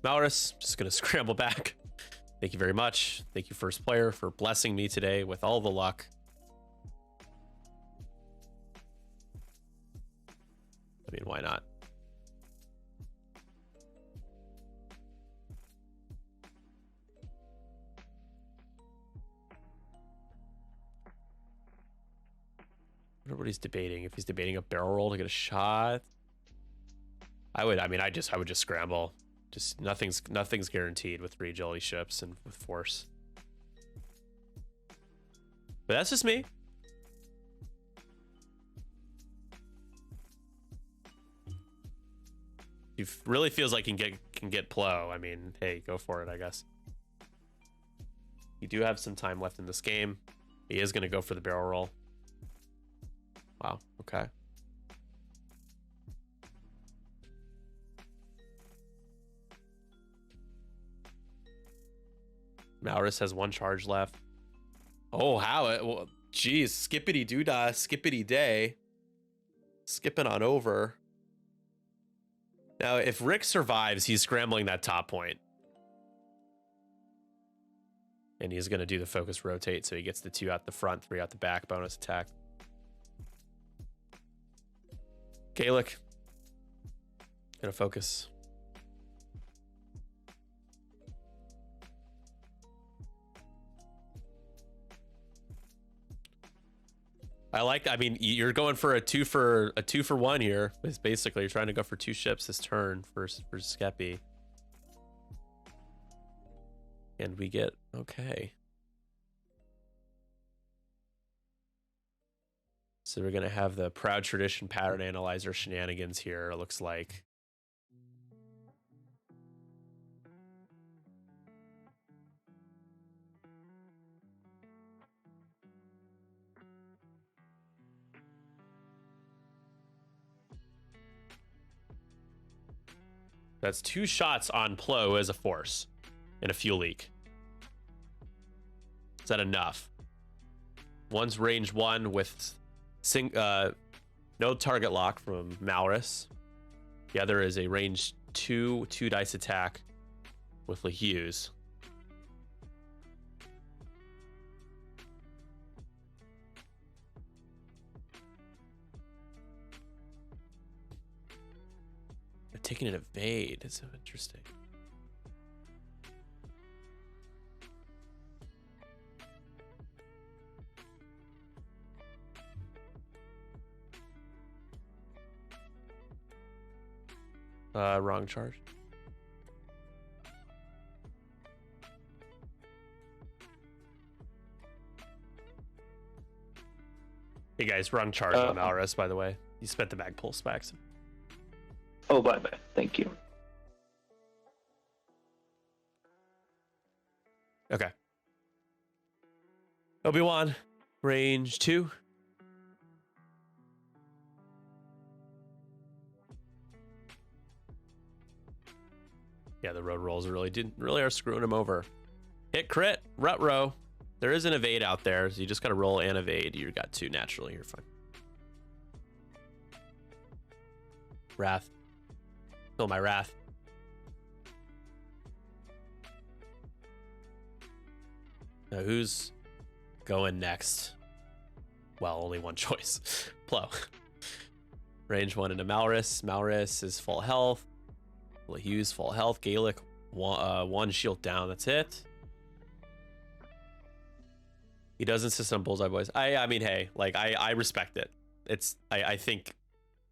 Maurus, just going to scramble back. Thank you very much. Thank you, first player, for blessing me today with all the luck. I mean, why not? I wonder what he's debating. If he's debating a barrel roll to get a shot, I would just scramble. Just nothing's guaranteed with 3 agility ships and with force. But that's just me. He really feels like he can get Plo. I mean, hey, go for it, I guess. You do have some time left in this game. He is going to go for the barrel roll. Wow, okay. Maurus has 1 charge left. Oh, how it? Well, geez, skippity doodah, skippity day. Skipping on over. Now, if Rick survives, he's scrambling that top point. And he's going to do the focus rotate, so he gets the 2 out the front, 3 out the back, bonus attack. Gaelic. Gonna focus. I mean, you're going for a 2 for 1 here. It's basically you're trying to go for 2 ships this turn for Skeppy. And we get okay. So we're gonna have the Proud Tradition Pattern Analyzer shenanigans here, it looks like. That's 2 shots on Plo as a force in a fuel leak. Is that enough? One's range 1 with no target lock from Malrus. The other is a range 2 dice attack with Lahuse. Taking an evade. It's so interesting. Wrong charge. Hey guys, wrong charge on Malrus, by the way. You spent the mag pulse packs. Oh, bye. Thank you. Okay. Obi-Wan, range 2. Yeah, the road rolls really are screwing him over. Hit crit, rut row. There is an evade out there, so you just gotta roll and evade. You got 2 naturally, you're fine. Wrath. Feel my wrath. Now who's going next? Well, only one choice. Plo. Range 1 into Malrus. Malrus is full health. Lahuse full health. Gaelic 1 shield down. That's it. He does insist on bullseye boys. I mean, hey, like I respect it. I think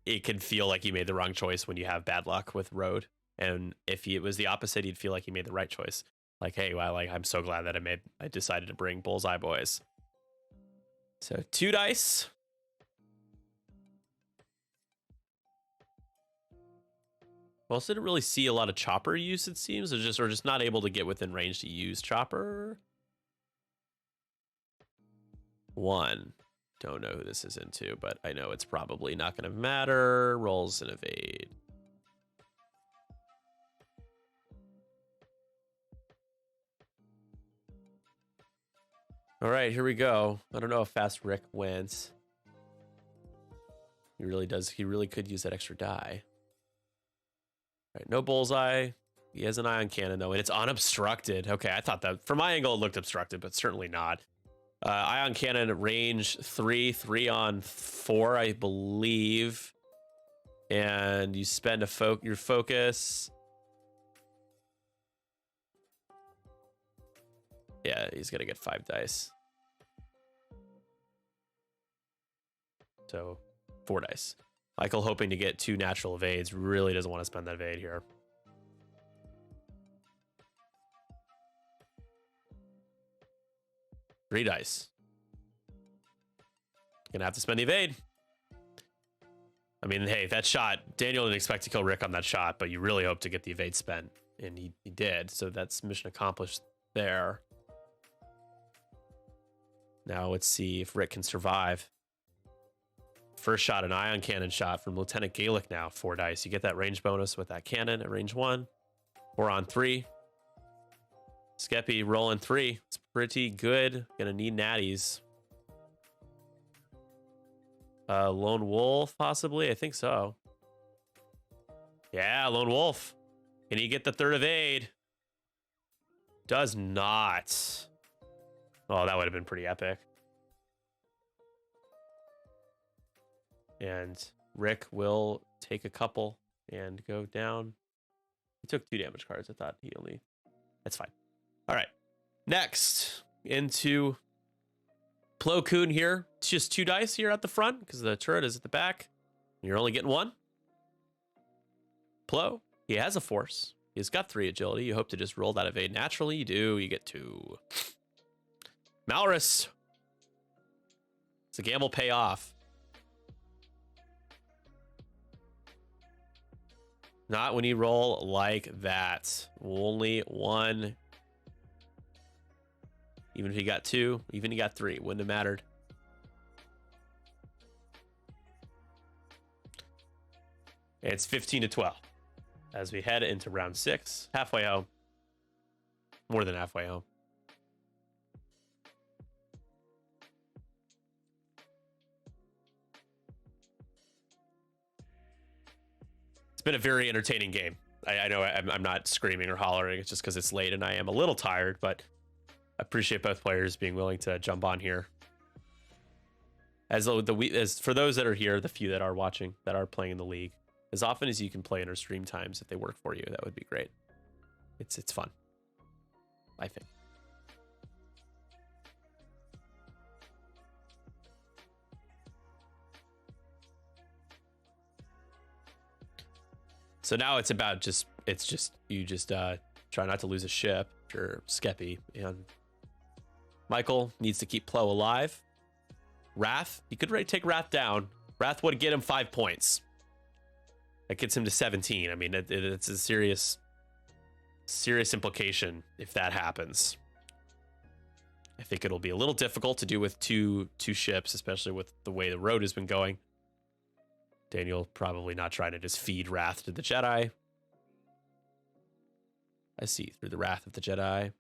it can feel like you made the wrong choice when you have bad luck with road, and if it was the opposite, you'd feel like you made the right choice. Like, hey, well, like I'm so glad that I decided to bring bullseye boys. So 2 dice. Also didn't really see a lot of chopper use, it seems, or just not able to get within range to use chopper. 1. Don't know who this is into, but I know it's probably not going to matter. Rolls and evade. All right, here we go. I don't know how fast Rick wins. He really does. He really could use that extra die. All right, no bullseye. He has an ion cannon, though, and it's unobstructed. Okay, I thought that from my angle it looked obstructed, but certainly not. Ion cannon range 3 on 4, I believe. And you spend your focus. Yeah, he's gonna get 5 dice. So 4 dice. Michael hoping to get 2 natural evades. Really doesn't want to spend that evade here. Three dice. Gonna have to spend the evade. I mean, hey, that shot, Daniel didn't expect to kill Rick on that shot, but you really hope to get the evade spent, and he did. So that's mission accomplished there. Now let's see if Rick can survive. First shot, an ion cannon shot from Lieutenant Gaelic now. 4 dice. You get that range bonus with that cannon at range 1. 4 on 3. Skeppy rolling 3. It's pretty good. Gonna need natties. Lone Wolf, possibly? I think so. Yeah, Lone Wolf. Can he get the 3rd evade? Does not. Oh, that would have been pretty epic. And Rick will take a couple and go down. He took 2 damage cards. I thought he only... That's fine. All right. Next, into Plo Koon here. It's just 2 dice here at the front because the turret is at the back. You're only getting 1. Plo, he has a force. He's got 3 agility. You hope to just roll that evade naturally. You do. You get 2. Malrus. It's a gamble pay off. Not when you roll like that. Only 1. Even if you got 2, even if you got 3, wouldn't have mattered. It's 15-12 as we head into round 6. Halfway home. More than halfway home. It's been a very entertaining game. I know I'm not screaming or hollering. It's just because it's late and I am a little tired, but I appreciate both players being willing to jump on here. As for those that are here, the few that are watching, that are playing in the league, as often as you can play in our stream times, if they work for you, that would be great. It's fun, I think. So now it's about you try not to lose a ship if you're Skeppy, and Michael needs to keep Plo alive. Wrath, he could take Wrath down. Wrath would get him 5 points. That gets him to 17. I mean, it's a serious implication if that happens. I think it'll be a little difficult to do with two ships, especially with the way the road has been going. Daniel probably not trying to just feed Wrath to the Jedi. I see through the Wrath of the Jedi.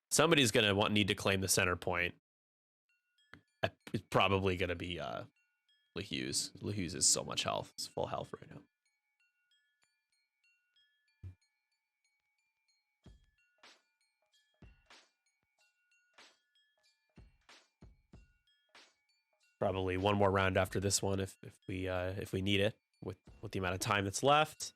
Somebody's going to need to claim the center point. It's probably going to be LeHughes. LeHughes is so much health. It's full health right now. Probably one more round after this one if we need it with the amount of time that's left.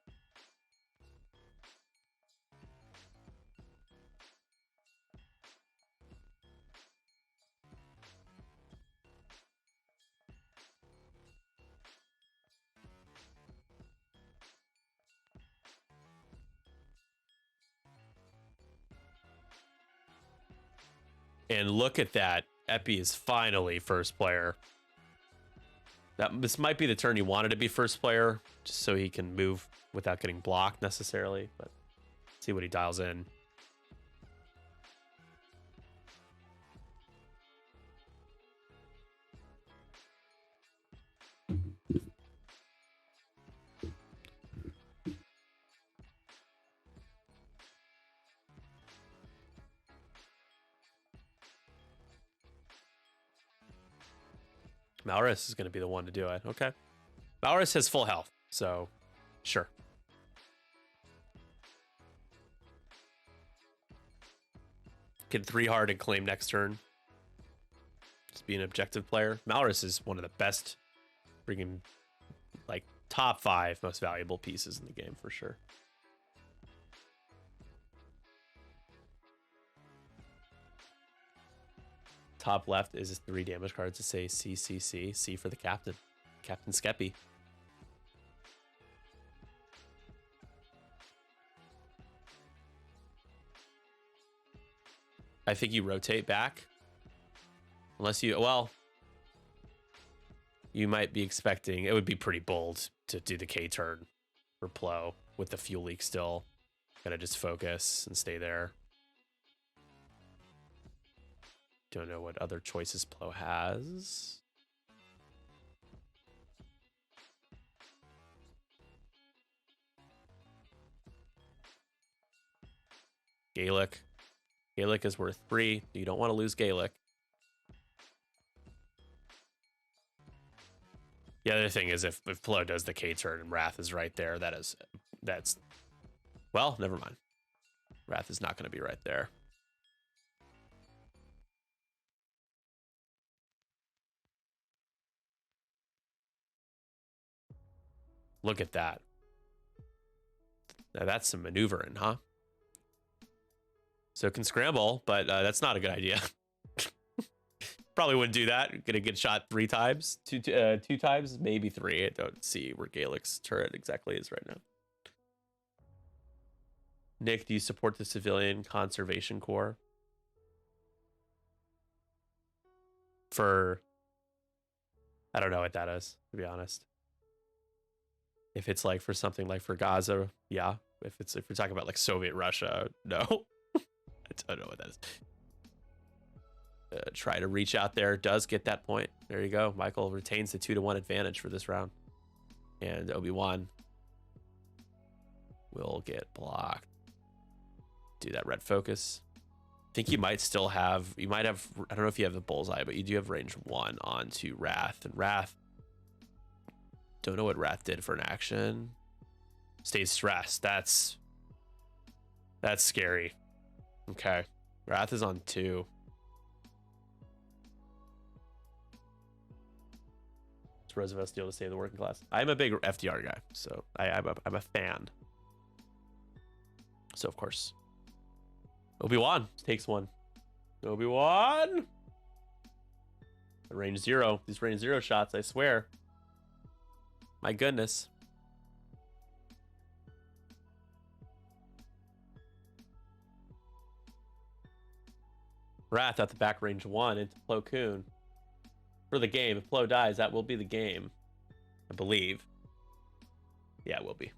And look at that. Epi is finally first player. This might be the turn he wanted to be first player, just so he can move without getting blocked necessarily, but see what he dials in. Malrus is going to be the one to do it. Okay. Malrus has full health, so sure. Can 3 hard and claim next turn. Just be an objective player. Malrus is one of the best, freaking, like, top 5 most valuable pieces in the game for sure. Top left is 3 damage cards to say CCC. C for the captain. Captain Skeppy. I think you rotate back. Unless you, well, you might be expecting, it would be pretty bold to do the K turn for Plo with the fuel leak still. Gotta just focus and stay there. Don't know what other choices Plo has. Gaelic. Gaelic is worth 3. You don't want to lose Gaelic. The other thing is if Plo does the K turn and Wrath is right there, that's well, never mind. Wrath is not going to be right there. Look at that. Now that's some maneuvering, huh? So it can scramble, but that's not a good idea. Probably wouldn't do that. Gonna get shot 3 times, two times, maybe 3. I don't see where Gaelic's turret exactly is right now. Nick, do you support the Civilian Conservation Corps? For, I don't know what that is, to be honest. If it's like for something like for Gaza, yeah. If we're talking about like Soviet Russia, no. I don't know what that is. Try to reach out there, does get that point. There you go. Michael retains the 2-1 advantage for this round. And Obi-Wan will get blocked. Do that red focus. I think you might still have, I don't know if you have the bullseye, but you do have range 1 onto Wrath. And Wrath, don't know what Wrath did for an action. Stays stressed. That's scary. Okay. Wrath is on 2. It's Roosevelt deal to save the working class. I'm a big FDR guy, so I'm a fan. So of course, Obi-Wan takes one. Obi-Wan. Range 0. These range 0 shots, I swear. My goodness. Wrath at the back, range 1 into Plo Koon. For the game, if Plo dies, that will be the game. I believe. Yeah, it will be.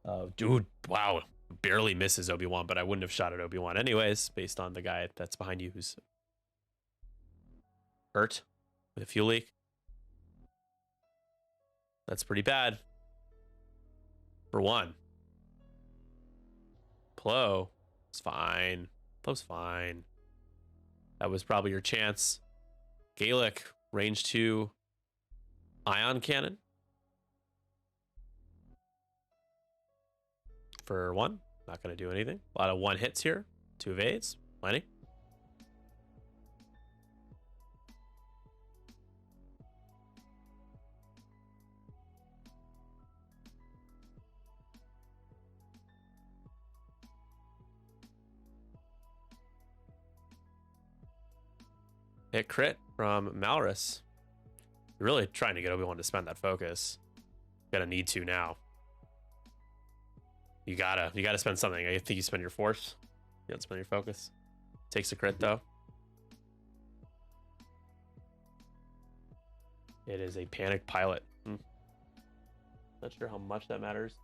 Oh, dude, wow. Barely misses Obi-Wan, but I wouldn't have shot at Obi-Wan anyways, based on the guy that's behind you who's hurt with a fuel leak. That's pretty bad. For 1. Plo is fine. Plo's fine. That was probably your chance. Gaelic, range 2 ion cannon. For 1. Not going to do anything. A lot of 1 hits here. 2 evades. Plenty. Hit crit from Malrus. You're really trying to get Obi-Wan to spend that focus. Gonna need to now. You gotta spend something. I think you spend your force. You don't spend your focus. Takes a crit though. It is a panicked pilot. Not sure how much that matters.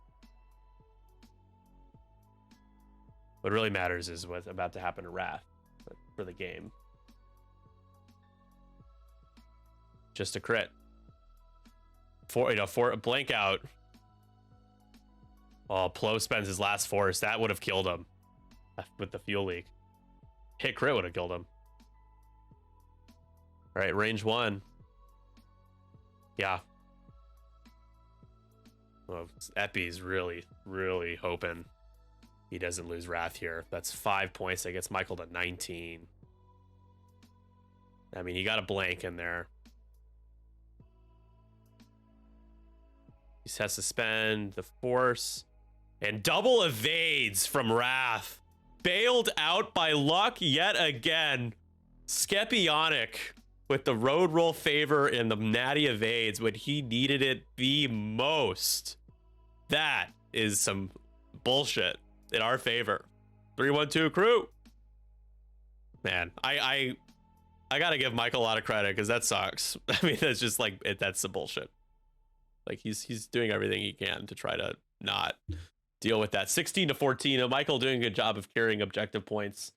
What really matters is what's about to happen to Wrath for the game. Just a crit. For a blank out. Oh, Plo spends his last force. That would have killed him with the fuel leak. Hit crit would have killed him. All right, range 1. Yeah. Well, Epi's really, really hoping he doesn't lose Wrath here. That's 5 points. That gets Michael to 19. I mean, he got a blank in there. He has to spend the force. And double evades from Wrath. Bailed out by luck yet again. Epyonic with the road roll favor and the natty evades when he needed it the most. That is some bullshit in our favor. 3-1-2 crew. Man, I gotta give Michael a lot of credit because that sucks. I mean, that's just like that's some bullshit. Like he's doing everything he can to try to not deal with that. 16-14. Michael doing a good job of carrying objective points.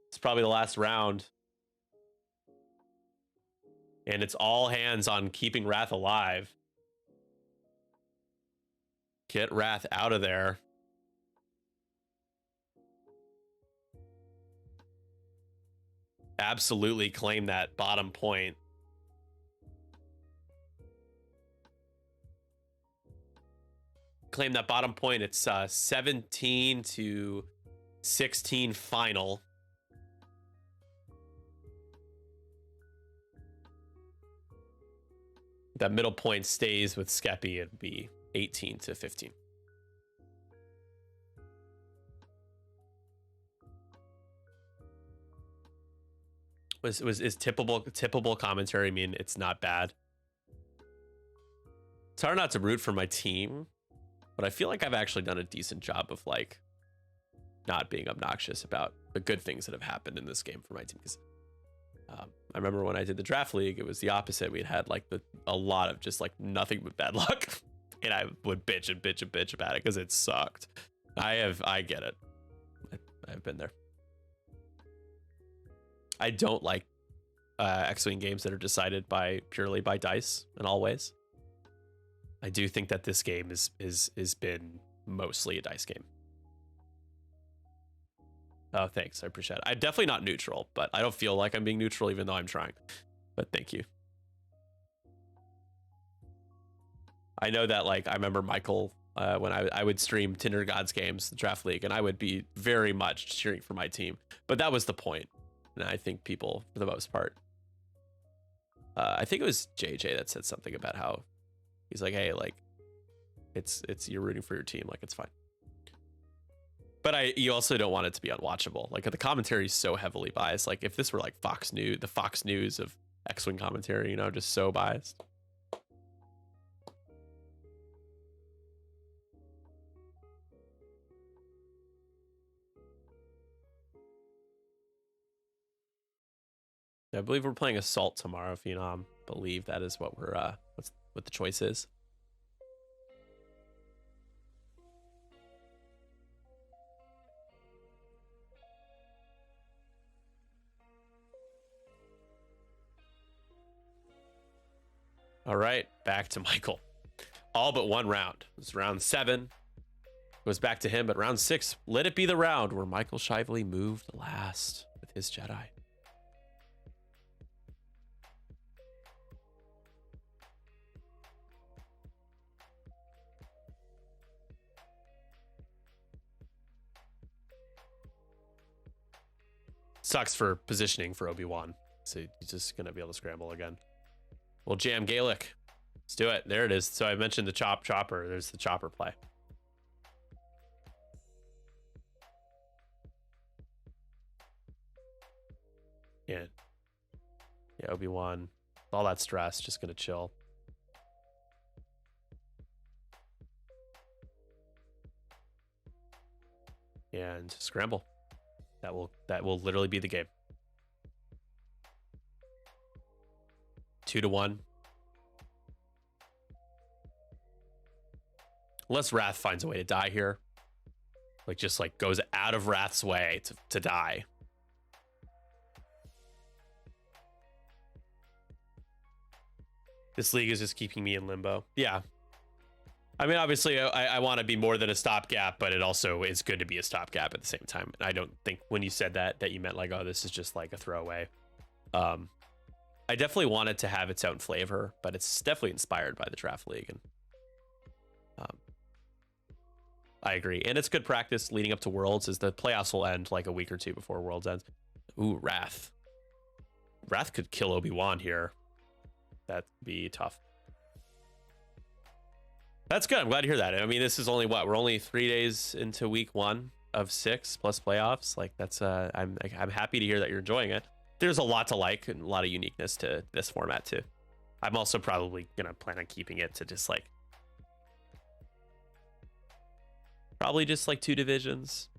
It's probably the last round. And it's all hands on keeping Wrath alive. Get Wrath out of there. Absolutely claim that bottom point. Claim that bottom point. It's 17-16 final. That middle point stays with Skeppy, it'd be 18 to 15. Is tippable commentary mean it's not bad? It's hard not to root for my team, but I feel like I've actually done a decent job of like not being obnoxious about the good things that have happened in this game for my team. Because I remember when I did the draft league, it was the opposite. We'd had like a lot of just like nothing but bad luck, and I would bitch and bitch and bitch about it because it sucked. I get it. I've been there. I don't like X-Wing games that are decided purely by dice in all ways. I do think that this game is been mostly a dice game. Oh, thanks. I appreciate it. I'm definitely not neutral, but I don't feel like I'm being neutral even though I'm trying. But thank you. I know that, like, I remember Michael when I would stream Tinder Gods games, the draft league, and I would be very much cheering for my team. But that was the point. And I think people, for the most part, I think it was JJ that said something about how he's like, hey, like, it's you're rooting for your team, like it's fine. But you also don't want it to be unwatchable. Like the commentary is so heavily biased. Like if this were like Fox News, the Fox News of X-Wing commentary, you know, just so biased. I believe we're playing Assault tomorrow, Phenom. Believe that is what we're what the choice is. All right, back to Michael. All but one round. It was round 7. Goes back to him, but round 6, let it be the round where Michael Shively moved last with his Jedi. Sucks for positioning for Obi-Wan. So he's just going to be able to scramble again. We'll jam Gaelic. Let's do it. There it is. So I mentioned the chopper. There's the chopper play. Yeah. Yeah, Obi-Wan. All that stress, just going to chill. And scramble. That will literally be the game. 2-1. Unless Wrath finds a way to die here. Like just like goes out of Wrath's way to die. This league is just keeping me in limbo. Yeah. I mean, obviously, I want to be more than a stopgap, but it also is good to be a stopgap at the same time. And I don't think when you said that you meant like, oh, this is just like a throwaway. I definitely want it to have its own flavor, but it's definitely inspired by the draft league. And I agree. And it's good practice leading up to Worlds, as the playoffs will end like a week or two before Worlds ends. Ooh, Wrath. Wrath could kill Obi-Wan here. That'd be tough. That's good. I'm glad to hear that. I mean, this is only what? We're only 3 days into week 1 of 6 plus playoffs. Like that's I'm happy to hear that you're enjoying it. There's a lot to like and a lot of uniqueness to this format too. I'm also probably gonna plan on keeping it to just like probably just like 2 divisions.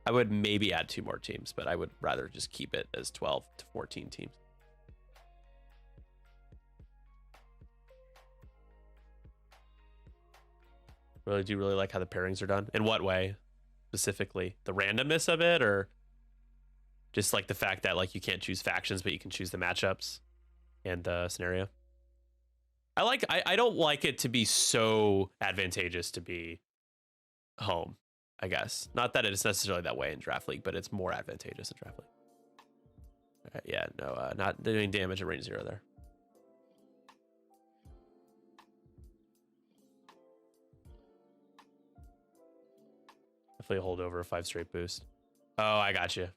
I would maybe add 2 more teams, but I would rather just keep it as 12 to 14 teams. Really do really like how the pairings are done. In what way specifically? The randomness of it, or just like the fact that like you can't choose factions but you can choose the matchups and the scenario? I don't like it to be so advantageous to be home, I guess. Not that it's necessarily that way in Draft League, but it's more advantageous in Draft League. Yeah, no, not doing damage at range 0 there. Definitely hold over a 5 straight boost. Oh, I got you.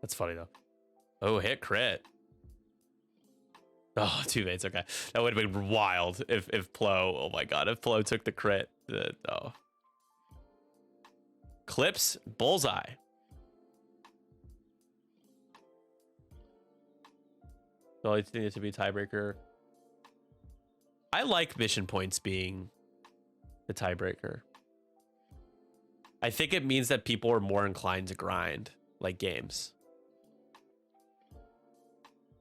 That's funny though. Oh, hit crit. Oh, two mates. Okay, that would have been wild if Plo. Oh my god, if Plo took the crit. Oh. Clips bullseye. So I think it to be a tiebreaker. I like mission points being the tiebreaker. I think it means that people are more inclined to grind like games.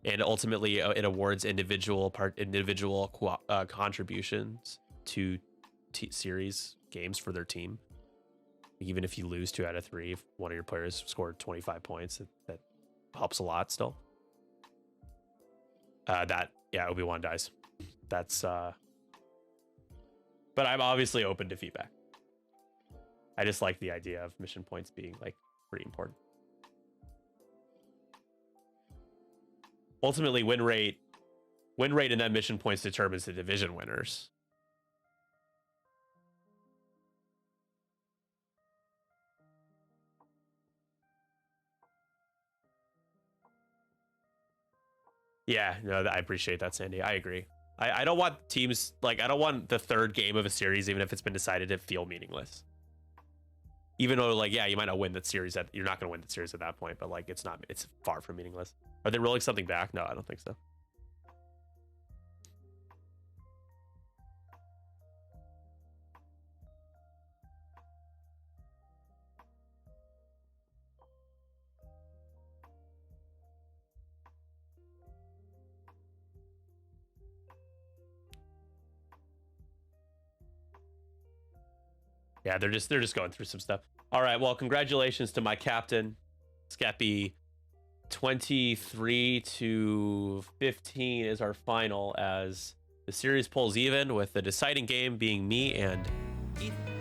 And ultimately, it awards individual contributions to series games for their team. Even if you lose 2 out of 3, if one of your players scored 25 points, that helps a lot still. Obi-Wan dies. That's but I'm obviously open to feedback. I just like the idea of mission points being like pretty important. Ultimately, win rate and then mission points determines the division winners. Yeah, no, I appreciate that, Sandy. I agree. I don't want teams, like, I don't want the third game of a series, even if it's been decided, to feel meaningless. Even though, like, yeah, you might not win that series. You're not going to win the series at that point, but, like, it's far from meaningless. Are they rolling something back? No, I don't think so. Yeah, they're just going through some stuff. All right, well, congratulations to my captain, Skeppy. 23-15 is our final as the series pulls even, with the deciding game being me and Ethan.